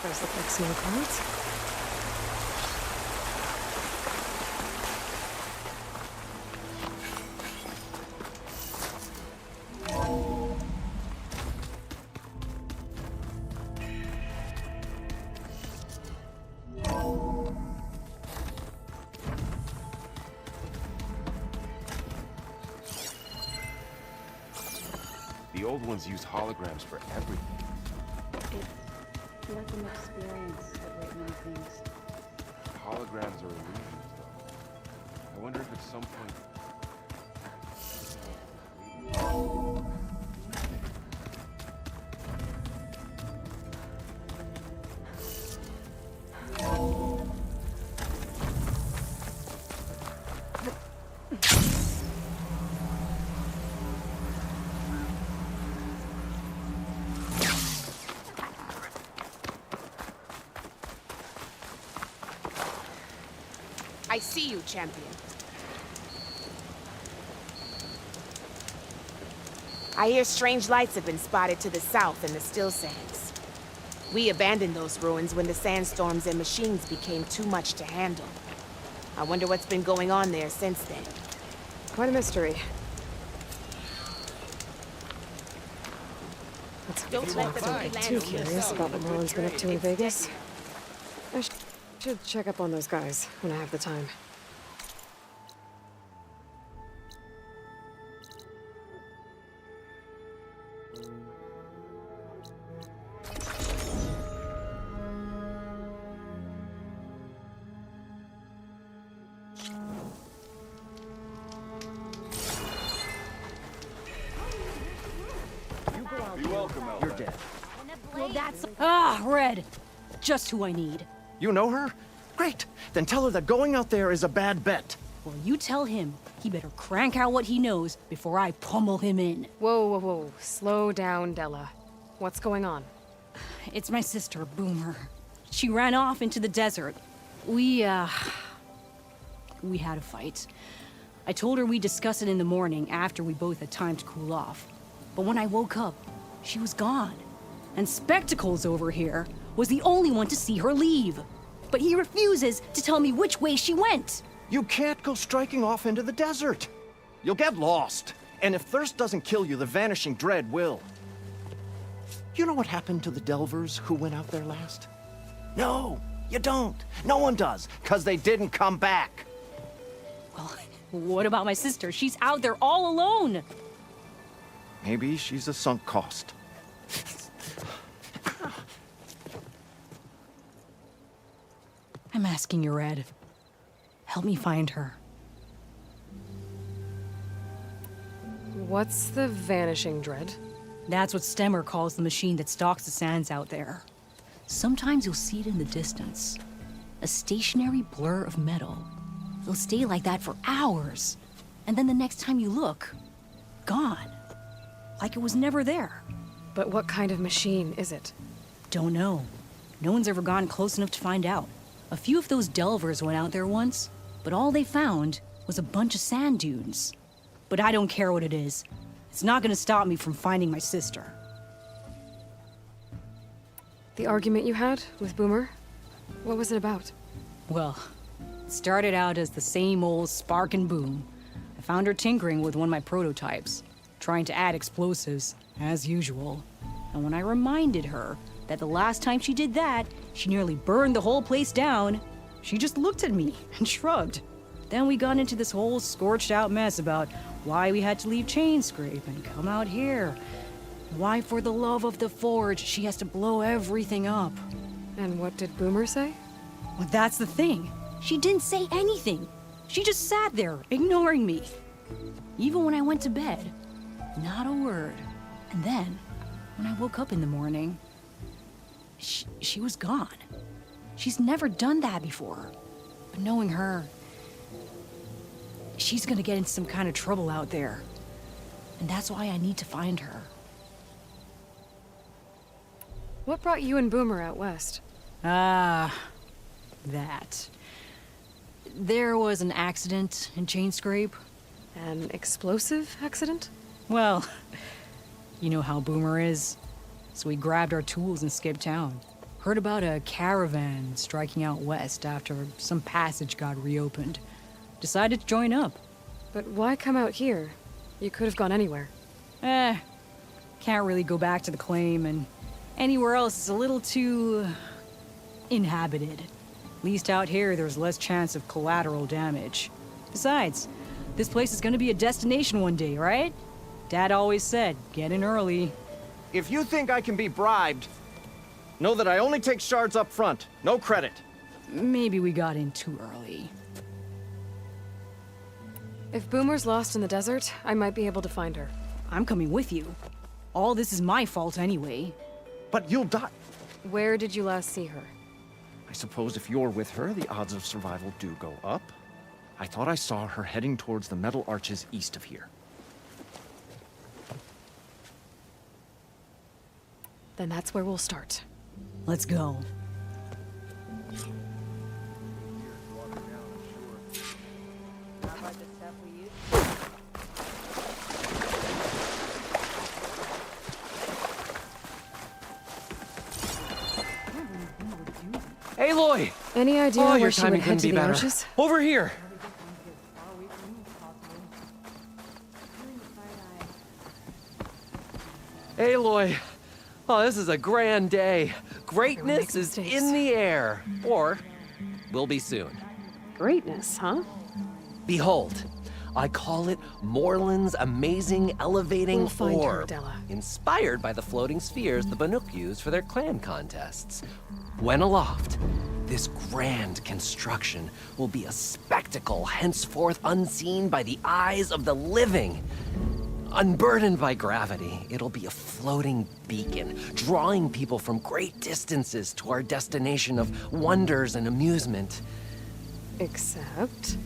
Those look like snow clouds. The The old ones used holograms for everything. It's let them experience a great many things. Holograms are illusions, though. I wonder if at some point... I see you, champion. I hear strange lights have been spotted to the south in the Still Sands. We abandoned those ruins when the sandstorms and machines became too much to handle. I wonder what's been going on there since then. Quite a mystery. Don't let them Don't get too curious about what Merlin's been up to in Vegas. I should check up on those guys when I have the time. Be welcome, Elder. You're dead. Well, that's... Red. Just who I need. You know her? Great. Then tell her that going out there is a bad bet. Well, you tell him he better crank out what he knows before I pummel him in. Whoa, whoa, whoa. Slow down, Della. What's going on? It's my sister, Boomer. She ran off into the desert. We had a fight. I told her we'd discuss it in the morning after we both had time to cool off. But when I woke up, she was gone. And Spectacles over here was the only one to see her leave. But he refuses to tell me which way she went. You can't go striking off into the desert. You'll get lost. And if thirst doesn't kill you, the Vanishing Dread will. You know what happened to the Delvers who went out there last? No, you don't. No one does, because they didn't come back. Well, what about my sister? She's out there all alone. Maybe she's a sunk cost. I'm asking you, Red. Help me find her. What's the Vanishing Dread? That's what Stemmer calls the machine that stalks the sands out there. Sometimes you'll see it in the distance. A stationary blur of metal. It'll stay like that for hours. And then the next time you look, gone. Like it was never there. But what kind of machine is it? Don't know. No one's ever gone close enough to find out. A few of those Delvers went out there once, but all they found was a bunch of sand dunes. But I don't care what it is. It's not gonna stop me from finding my sister. The argument you had with Boomer? What was it about? Well, it started out as the same old spark and boom. I found her tinkering with one of my prototypes, trying to add explosives, as usual. And when I reminded her that the last time she did that, she nearly burned the whole place down, she just looked at me and shrugged. Then we got into this whole scorched out mess about why we had to leave Chainscrape and come out here. Why, for the love of the Forge, she has to blow everything up. And what did Boomer say? Well, that's the thing. She didn't say anything. She just sat there, ignoring me. Even when I went to bed, not a word. And then, when I woke up in the morning, she was gone. She's never done that before. But knowing her, she's gonna get into some kind of trouble out there. And that's why I need to find her. What brought you and Boomer out west? That. There was an accident in Chainscrape. An explosive accident? Well, you know how Boomer is. So we grabbed our tools and skipped town. Heard about a caravan striking out west after some passage got reopened. Decided to join up. But why come out here? You could have gone anywhere. Can't really go back to the claim, and anywhere else is a little too inhabited. At least out here, there's less chance of collateral damage. Besides, this place is gonna be a destination one day, right? Dad always said, get in early. If you think I can be bribed, know that I only take shards up front. No credit. Maybe we got in too early. If Boomer's lost in the desert, I might be able to find her. I'm coming with you. All this is my fault anyway. But you'll die. Where did you last see her? I suppose if you're with her, the odds of survival do go up. I thought I saw her heading towards the metal arches east of here. Then that's where we'll start. Let's go. Aloy! Any idea your where she would timing head couldn't to be the better. arches? Over here! Aloy! Oh, this is a grand day. Greatness is in the air. Or will be soon. Greatness, huh? Behold, I call it Morland's amazing elevating We'll find her, orb, Della. inspired by the floating spheres the Banuk use for their clan contests. When aloft, this grand construction will be a spectacle henceforth unseen by the eyes of the living. Unburdened by gravity, it'll be a floating beacon, drawing people from great distances to our destination of wonders and amusement. Except?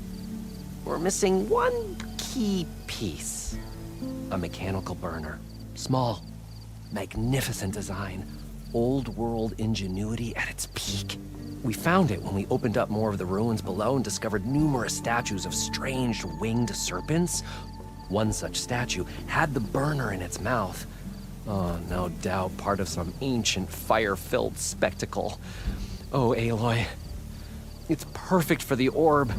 We're missing one key piece. A mechanical burner. Small, magnificent design. Old world ingenuity at its peak. We found it when we opened up more of the ruins below and discovered numerous statues of strange winged serpents. One such statue had the burner in its mouth. Oh, no doubt part of some ancient fire-filled spectacle. Oh, Aloy. It's perfect for the orb.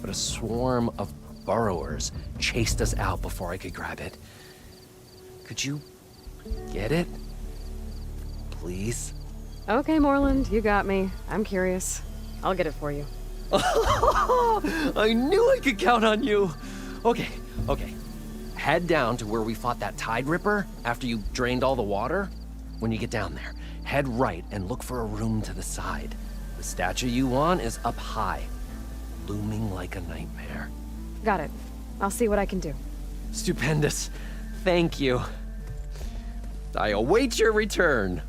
But a swarm of burrowers chased us out before I could grab it. Could you get it? Please? Okay, Morland, you got me. I'm curious. I'll get it for you. I knew I could count on you. Okay. Head down to where we fought that Tide Ripper after you drained all the water. When you get down there, head right and look for a room to the side. The statue you want is up high, looming like a nightmare. Got it. I'll see what I can do. Stupendous. Thank you. I await your return.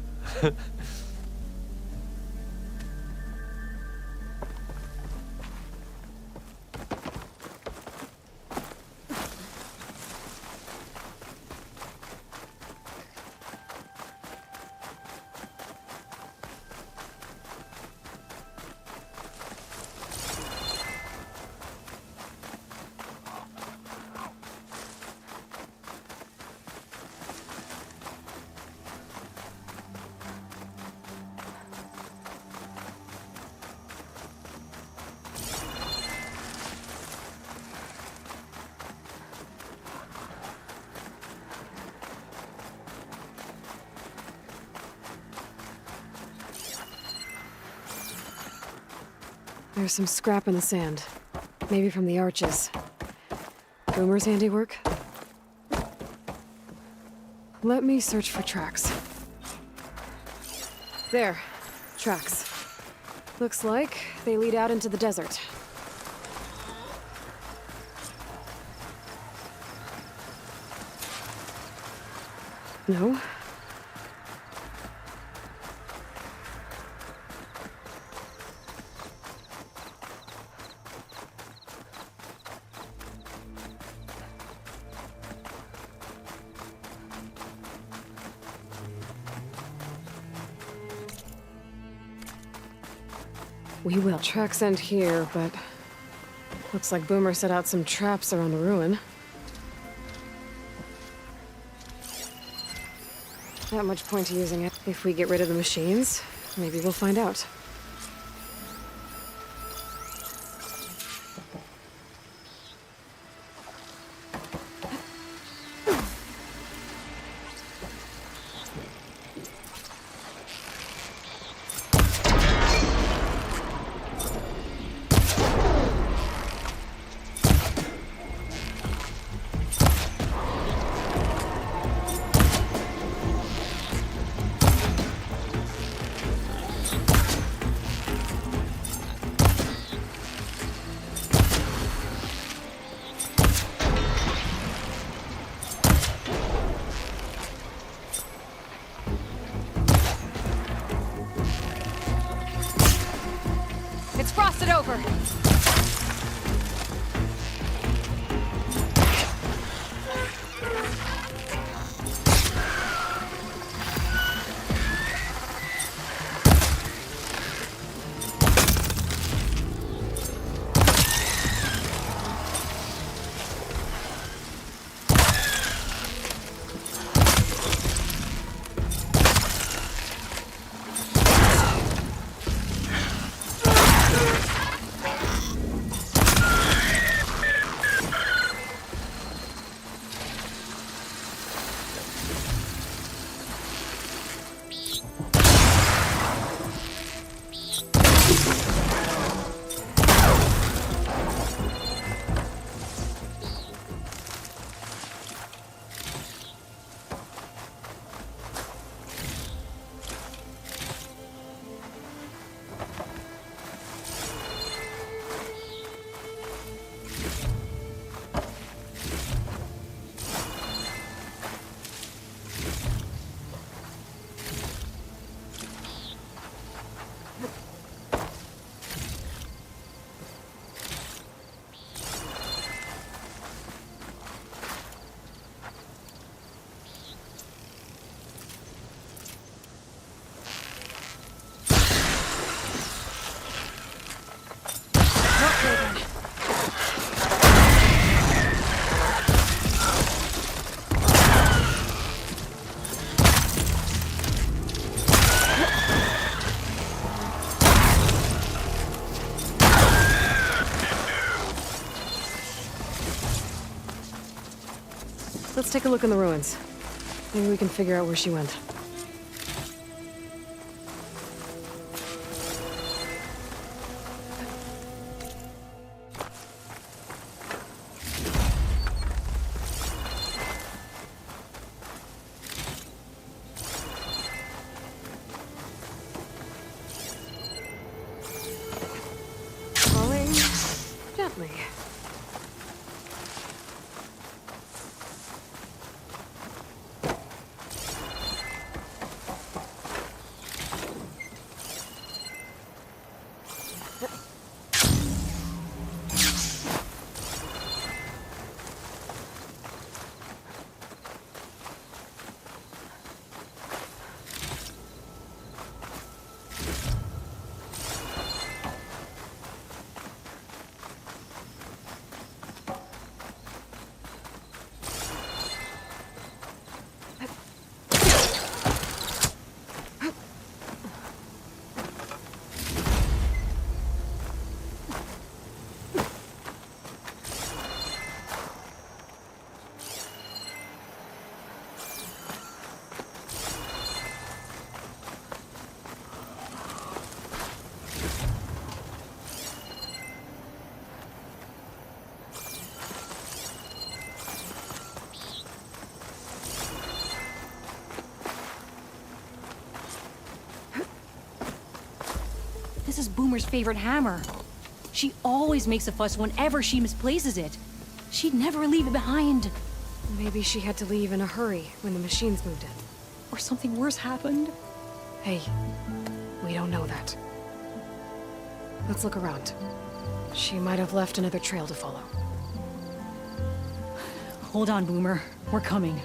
There's some scrap in the sand. Maybe from the arches. Boomer's handiwork? Let me search for tracks. There. Tracks. Looks like they lead out into the desert. No? We will. Tracks end here, but looks like Boomer set out some traps around the ruin. Not much point to using it. If we get rid of the machines, maybe we'll find out. it over. Let's take a look in the ruins. Maybe we can figure out where she went. Falling gently. This is Boomer's favorite hammer. She always makes a fuss whenever she misplaces it. She'd never leave it behind. Maybe she had to leave in a hurry when the machines moved it. Or something worse happened. Hey, we don't know that. Let's look around. She might have left another trail to follow. Hold on, Boomer. We're coming.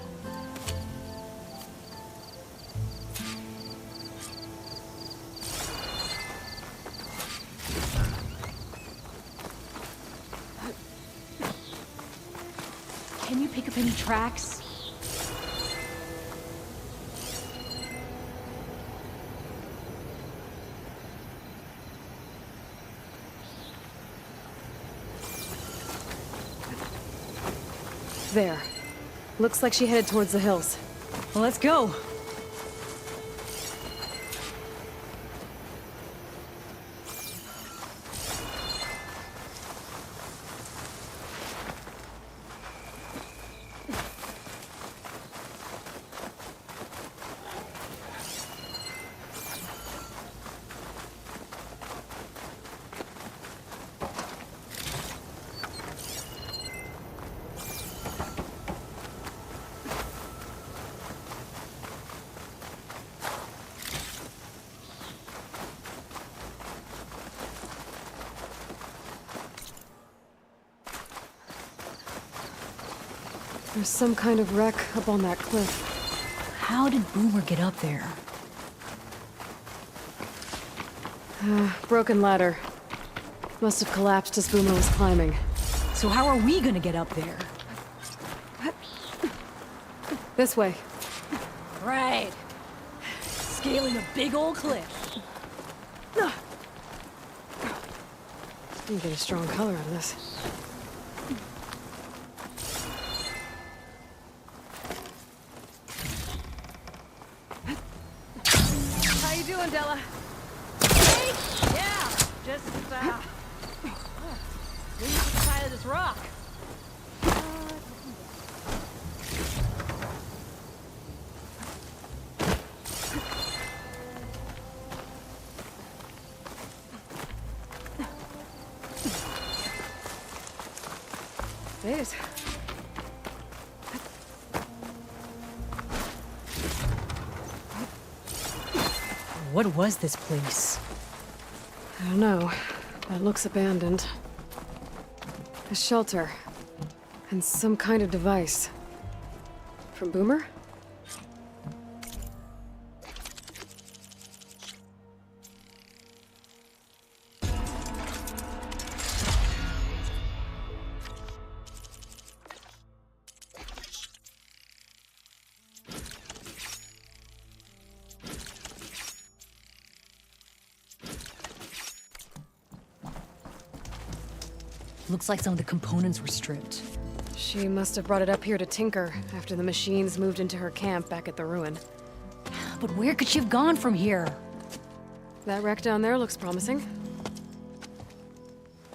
Can you pick up any tracks? There. Looks like she headed towards the hills. Well, let's go. There's some kind of wreck up on that cliff. How did Boomer get up there? Broken ladder. Must have collapsed as Boomer was climbing. So how are we gonna get up there? This way. Right. Scaling a big old cliff. You get a strong color out of this. How you doing, Della? Hey? Yeah, just, leave the side of this rock. There's. What was this place? I don't know. It looks abandoned. A shelter. And some kind of device. From Boomer? Looks like some of the components were stripped. She must have brought it up here to tinker after the machines moved into her camp back at the ruin. But where could she have gone from here? That wreck down there looks promising.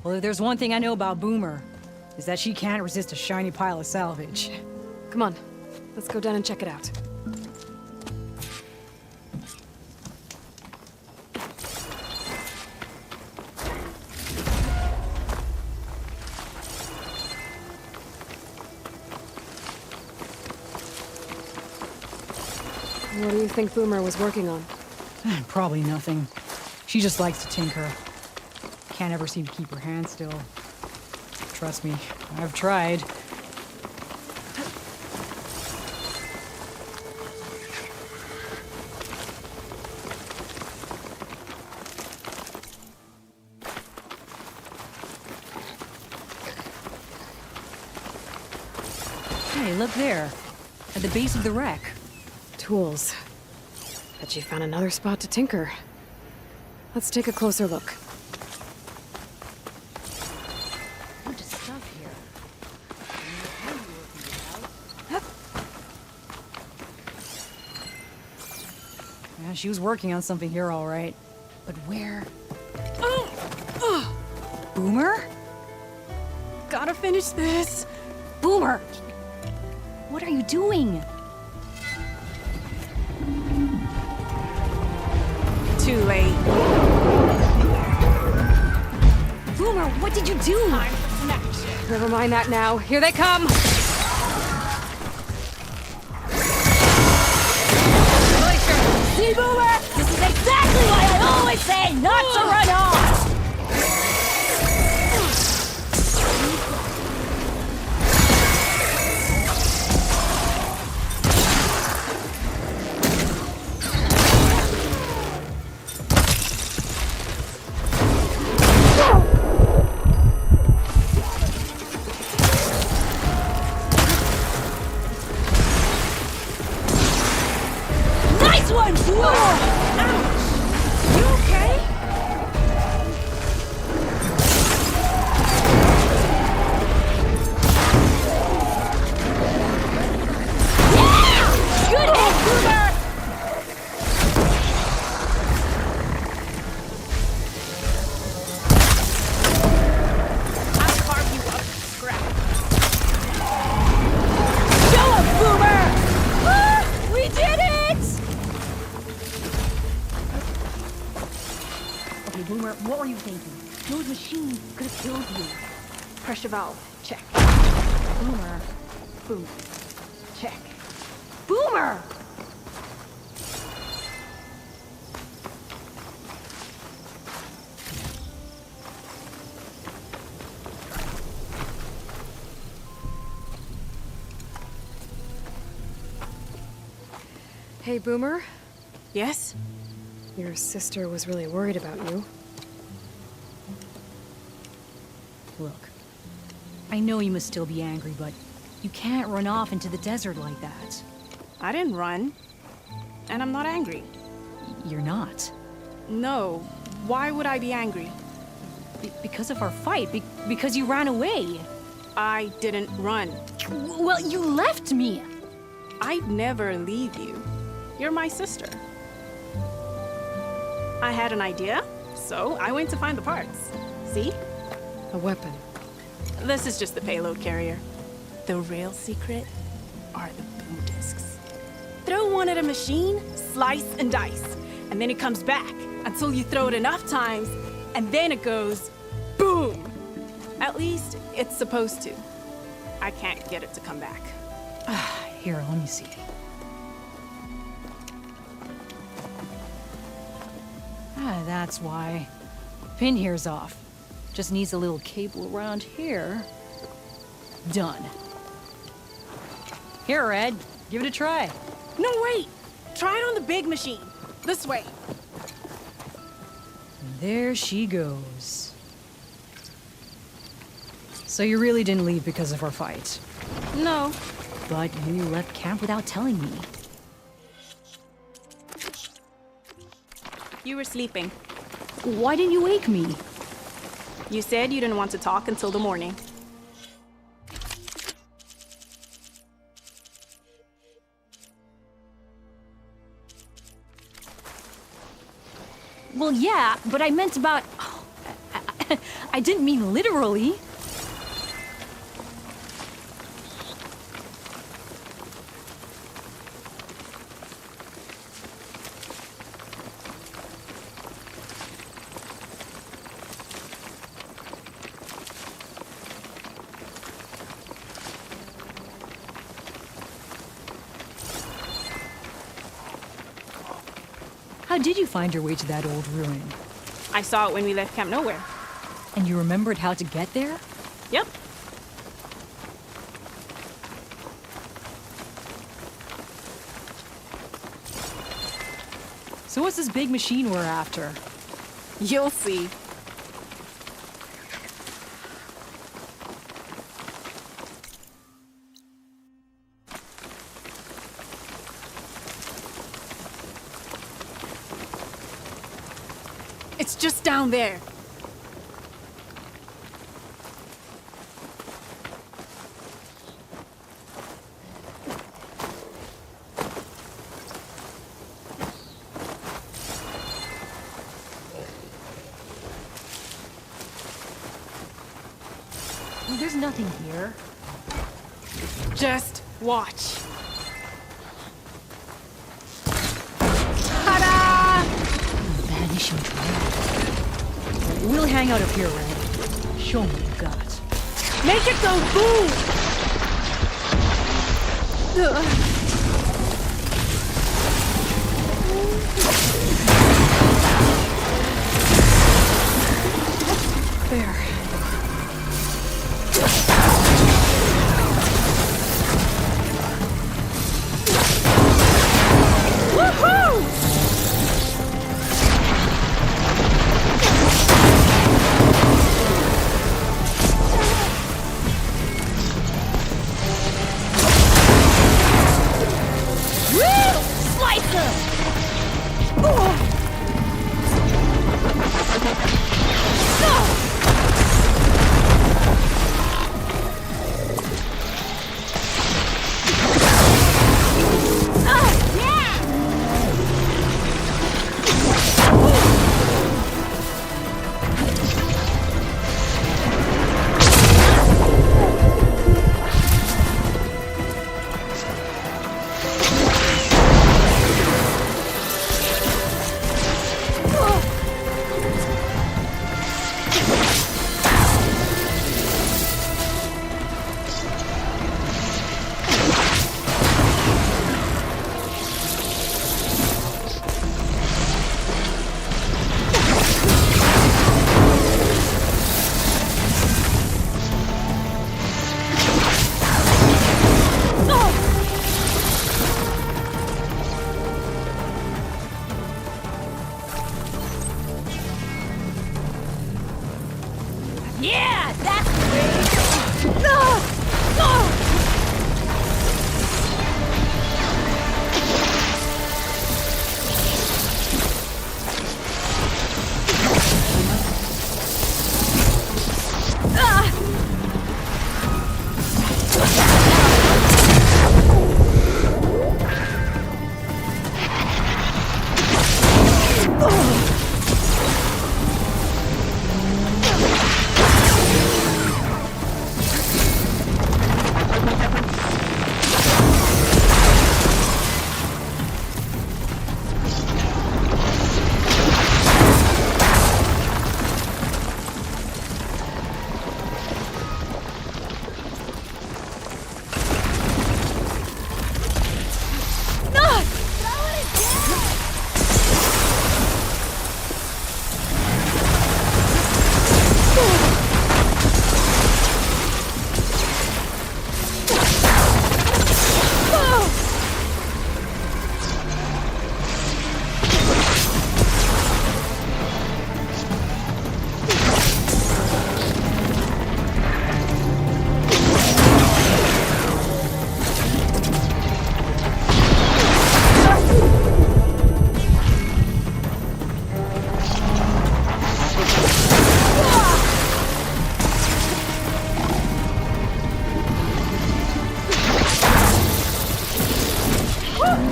Well, if there's one thing I know about Boomer, is that she can't resist a shiny pile of salvage. Come on, let's go down and check it out. What do you think Boomer was working on? Probably nothing. She just likes to tinker. Can't ever seem to keep her hands still. Trust me, I've tried. Hey, look there. At the base of the wreck. Tools. Bet you found another spot to tinker. Let's take a closer look. Bunch of stuff here. Yeah, she was working on something here, all right. But where? Boomer? Gotta finish this! Boomer! What are you doing? Too late. Boomer, what did you do? Time for some action. Never mind that now. Here they come! See, Boomer? This is exactly why I always say not to run off! What were you thinking? Those machines could have killed you. Pressure valve, check. Boomer. Boom. Check. Boomer! Hey, Boomer. Yes? Your sister was really worried about you. Look, I know you must still be angry, but you can't run off into the desert like that. I didn't run. And I'm not angry. You're not. No. Why would I be angry? Because of our fight. Because you ran away. I didn't run. Well, you left me. I'd never leave you. You're my sister. I had an idea, so I went to find the parts. See? A weapon. This is just the payload carrier. The real secret are the boom discs. Throw one at a machine, slice and dice, and then it comes back until you throw it enough times, and then it goes boom! At least, it's supposed to. I can't get it to come back. Here, let me see. That's why. Pin here's off. Just needs a little cable around here. Done. Here, Red. Give it a try. No, wait! Try it on the big machine. This way. There she goes. So you really didn't leave because of our fight? No. But you left camp without telling me. You were sleeping. Why didn't you wake me? You said you didn't want to talk until the morning. Well, yeah, but I meant about... I didn't mean literally. How did you find your way to that old ruin? I saw it when we left Camp Nowhere. And you remembered how to get there? Yep. So what's this big machine we're after? You'll see. It's just down there. There's nothing here. Just watch. Vanishing trail. We'll hang out up here, Red. Show me you got. Make it go boom! There. Yeah, that's the way. No! No!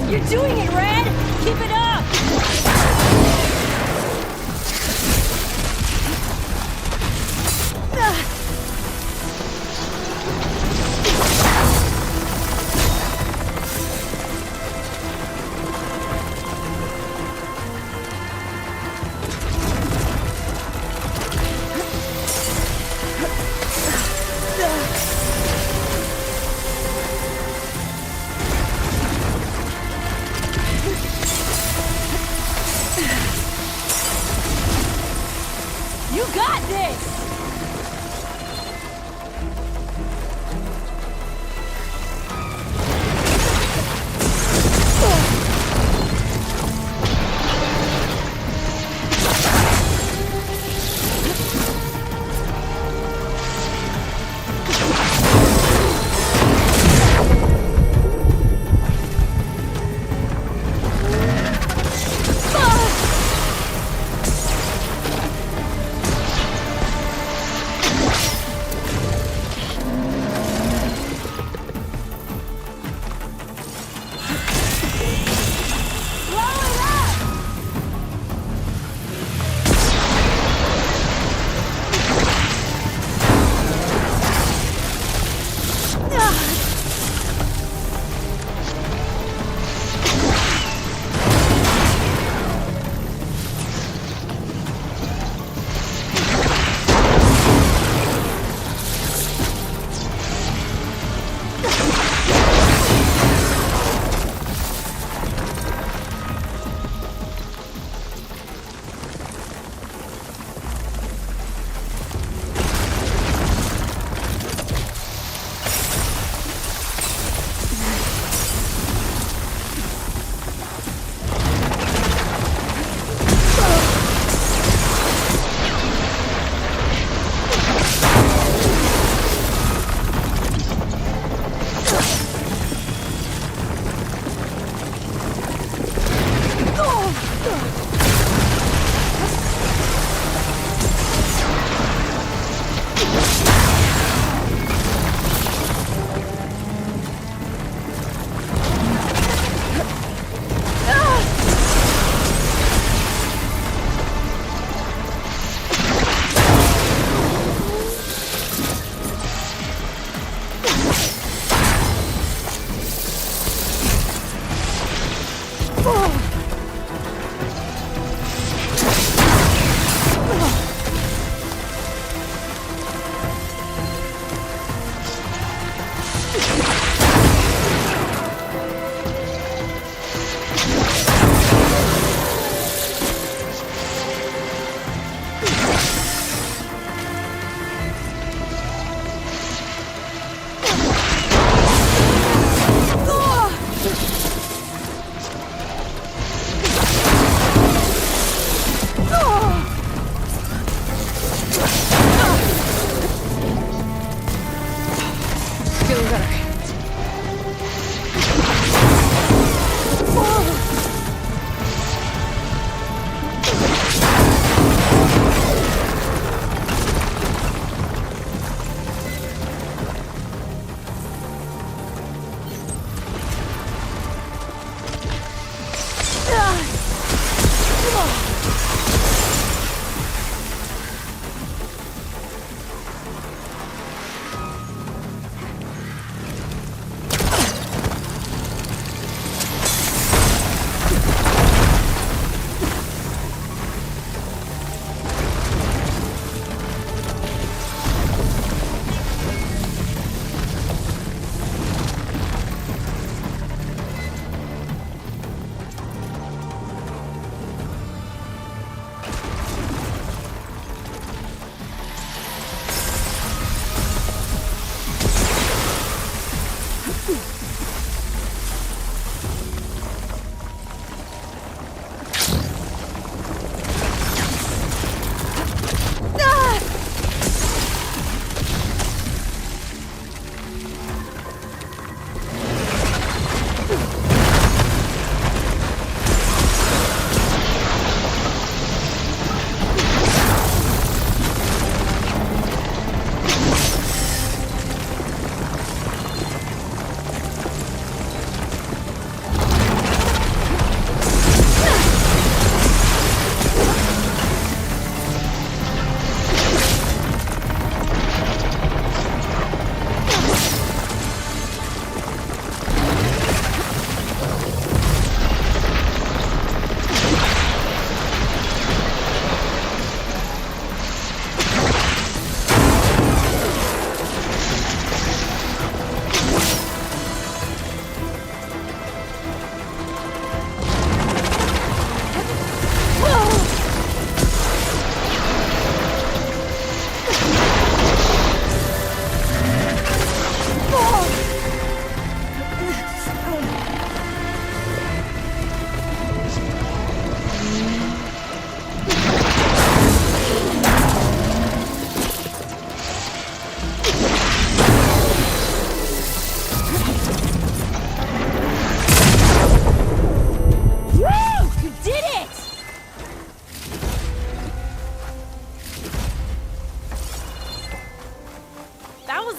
You're doing it, Red! Keep it up! You got this!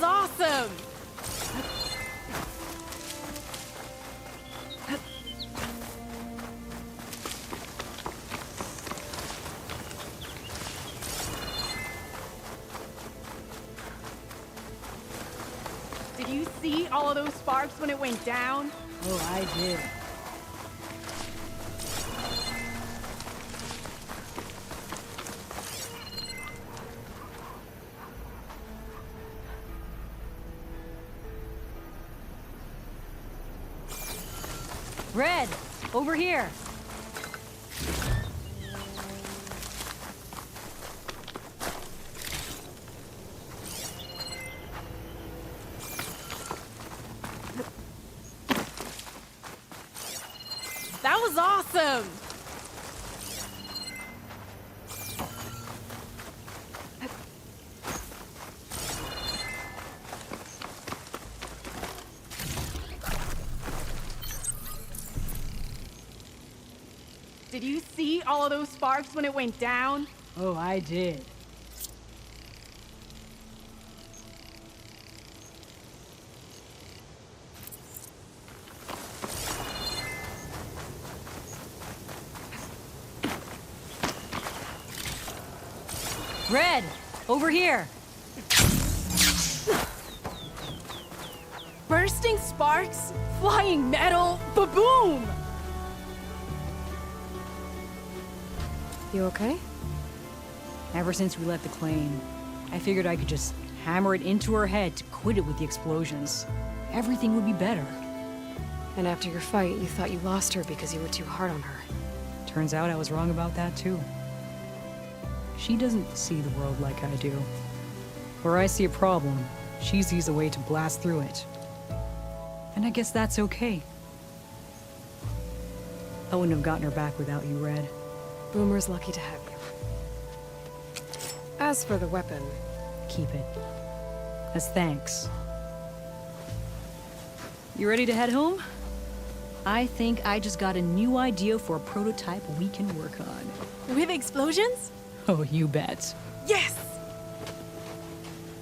awesome! Did you see all of those sparks when it went down? Oh, I did. Red, over here. That was awesome! Did you see all of those sparks when it went down? Oh, I did. Red, over here. Bursting sparks, flying metal, ba-boom! You okay? Ever since we left the claim, I figured I could just hammer it into her head to quit it with the explosions. Everything would be better. And after your fight, you thought you lost her because you were too hard on her. Turns out I was wrong about that too. She doesn't see the world like I do. Where I see a problem, she sees a way to blast through it. And I guess that's okay. I wouldn't have gotten her back without you, Red. Boomer's lucky to have you. As for the weapon... Keep it. As thanks. You ready to head home? I think I just got a new idea for a prototype we can work on. With explosions? Oh, you bet. Yes!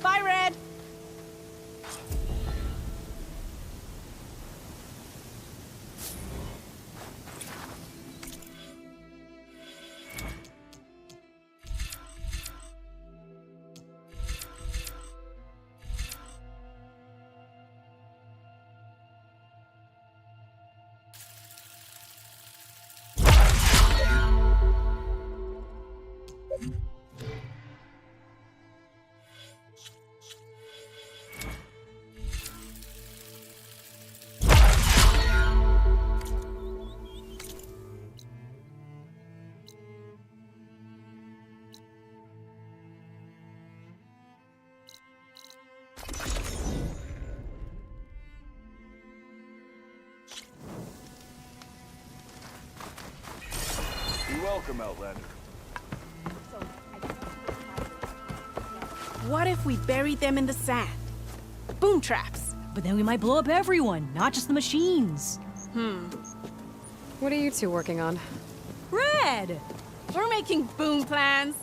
Bye, Red! You're welcome, Outlander. What if we buried them in the sand? Boom traps. But then we might blow up everyone, not just the machines. What are you two working on? Red! We're making boom plans.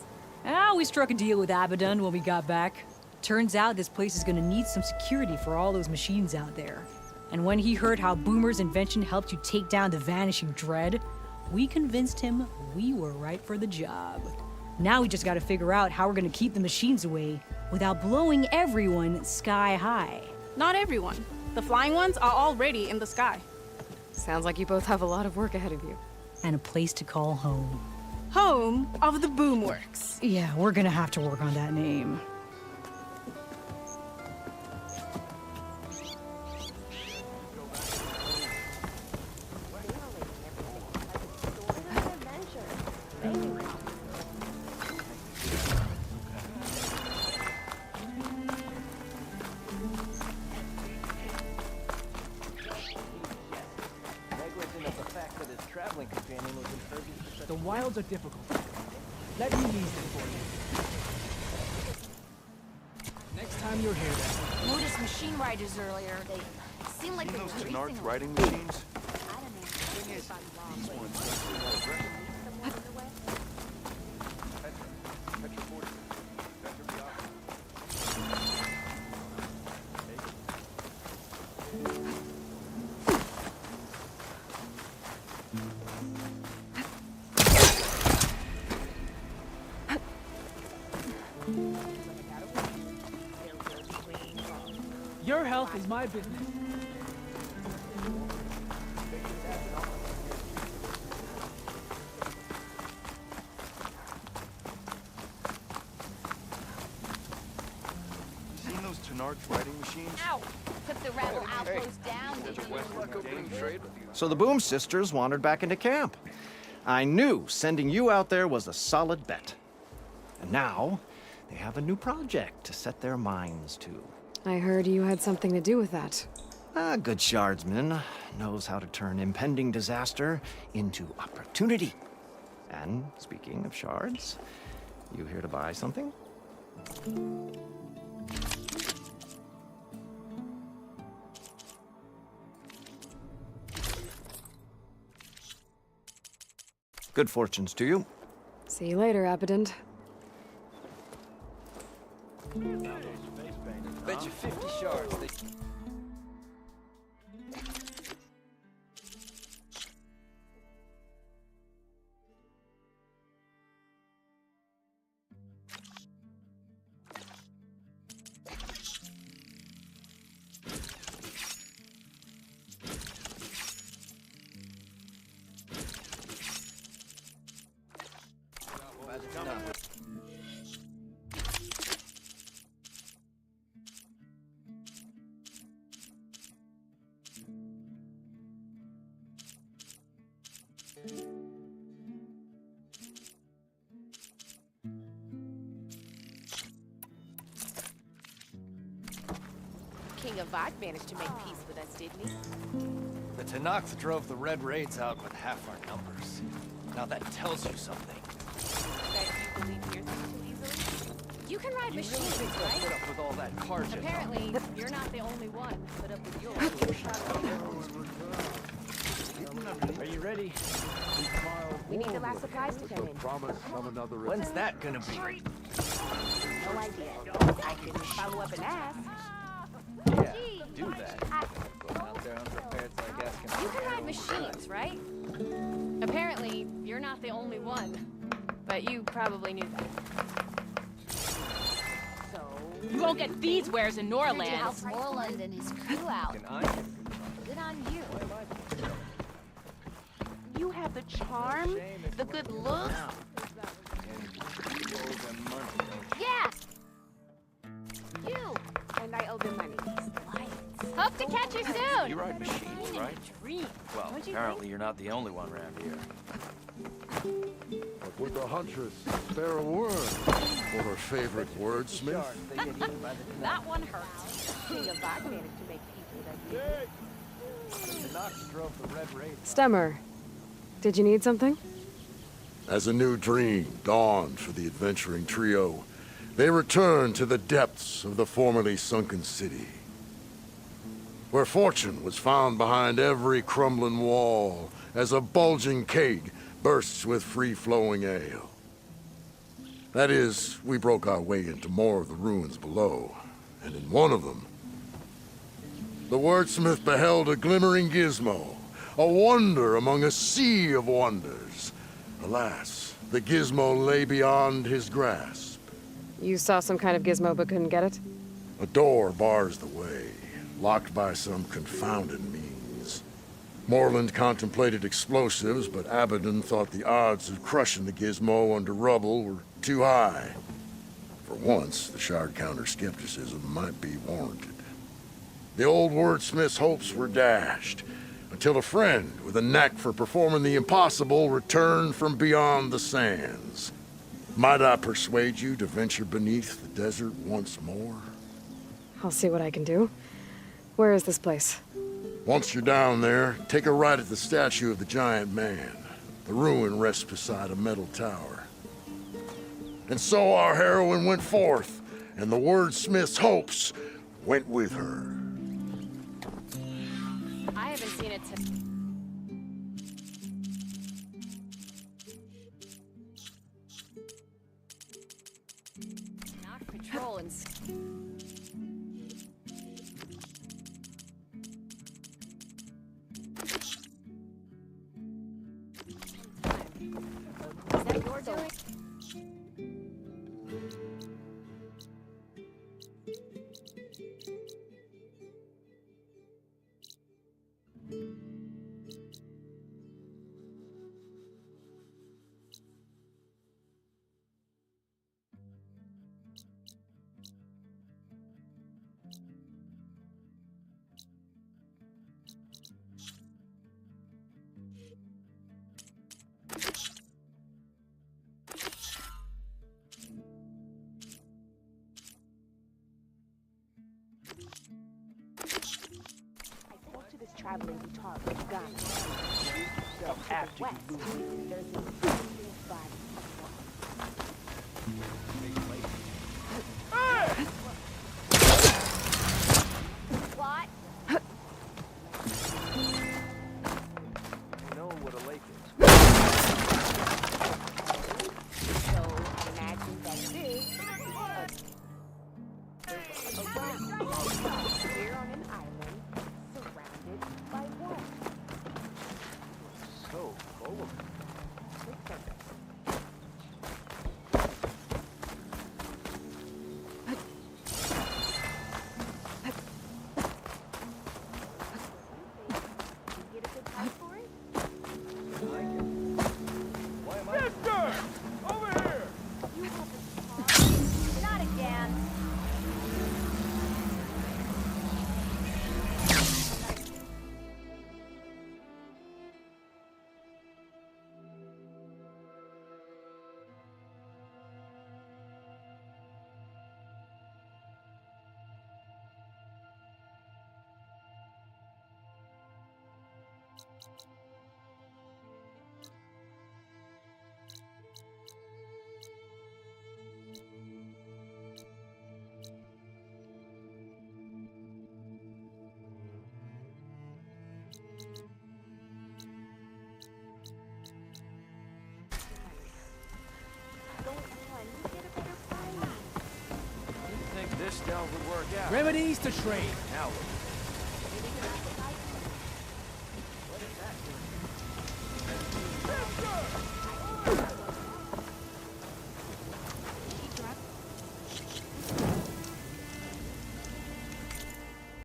We struck a deal with Abaddon when we got back. Turns out this place is gonna need some security for all those machines out there. And when he heard how Boomer's invention helped you take down the Vanishing Dread, we convinced him we were right for the job. Now we just gotta figure out how we're gonna keep the machines away without blowing everyone sky high. Not everyone. The flying ones are already in the sky. Sounds like you both have a lot of work ahead of you. And a place to call home. Home of the Boomworks. Yeah, we're gonna have to work on that name. The wilds are difficult. Let me ease them for you. Next time you're here, then. Noticed machine riders earlier. They seem like they were racing. Narc riding machines? Your health is my business. Seen those Tenarch writing machines? Ow! Took the rebel outpost down. So the Boom Sisters wandered back into camp. I knew sending you out there was a solid bet. And now, they have a new project to set their minds to. I heard you had something to do with that. A good shardsman knows how to turn impending disaster into opportunity. And speaking of shards, you here to buy something? Good fortunes to you. See you later, Abbott. Bet you 50 shards. King Avad managed to make peace with us, didn't he? The Tenakth drove the Red Raids out with half our numbers. Now that tells you something. That you believe your things too easily? You can ride You really machines, think they'll right? put up with all that carja? Apparently, you're not the only one to put up with yours. Are you ready? We need the last supplies to come in. When's that gonna be? No idea. I can follow up and ask. Yeah, do that. Going out there unprepared, so I guess can. You can ride machines, right? Apparently, you're not the only one. But you probably knew that. So... You won't get these wares in Norland. You helped Morland and his crew out. Good on you. You have the charm, the good looks. Yeah! You! And I owe them money. Hope to catch you soon! You ride machines, right? Well, apparently you're not the only one around here. But would the huntress spare a word for her favorite wordsmith? That one hurts. King Avad managed to make peace with us. The Tenakth drove the Red Raids. Stemmer, did you need something? As a new dream dawned for the adventuring trio, they returned to the depths of the formerly sunken city, where fortune was found behind every crumbling wall as a bulging keg bursts with free-flowing ale. That is, we broke our way into more of the ruins below, and in one of them, the wordsmith beheld a glimmering gizmo, a wonder among a sea of wonders. Alas, the gizmo lay beyond his grasp. You saw some kind of gizmo but couldn't get it? A door bars the way, locked by some confounded means. Morland contemplated explosives, but Abaddon thought the odds of crushing the gizmo under rubble were too high. For once, the shard counter's skepticism might be warranted. The old wordsmith's hopes were dashed, until a friend with a knack for performing the impossible returned from beyond the sands. Might I persuade you to venture beneath the desert once more? I'll see what I can do. Where is this place? Once you're down there, take a right at the statue of the giant man. The ruin rests beside a metal tower. And so our heroine went forth, and the wordsmith's hopes went with her. I haven't seen it since... Not patrol and... Is that your doing? traveling guitar from Ghana. So to the west, there's an interesting body of water. What? You know what a lake is. So imagine that this we're on an island surrounded by water. So cold. Get a good price for it? Sister! Over here! Not again. Didn't think this delve would work out. Remedies to trade. Now look.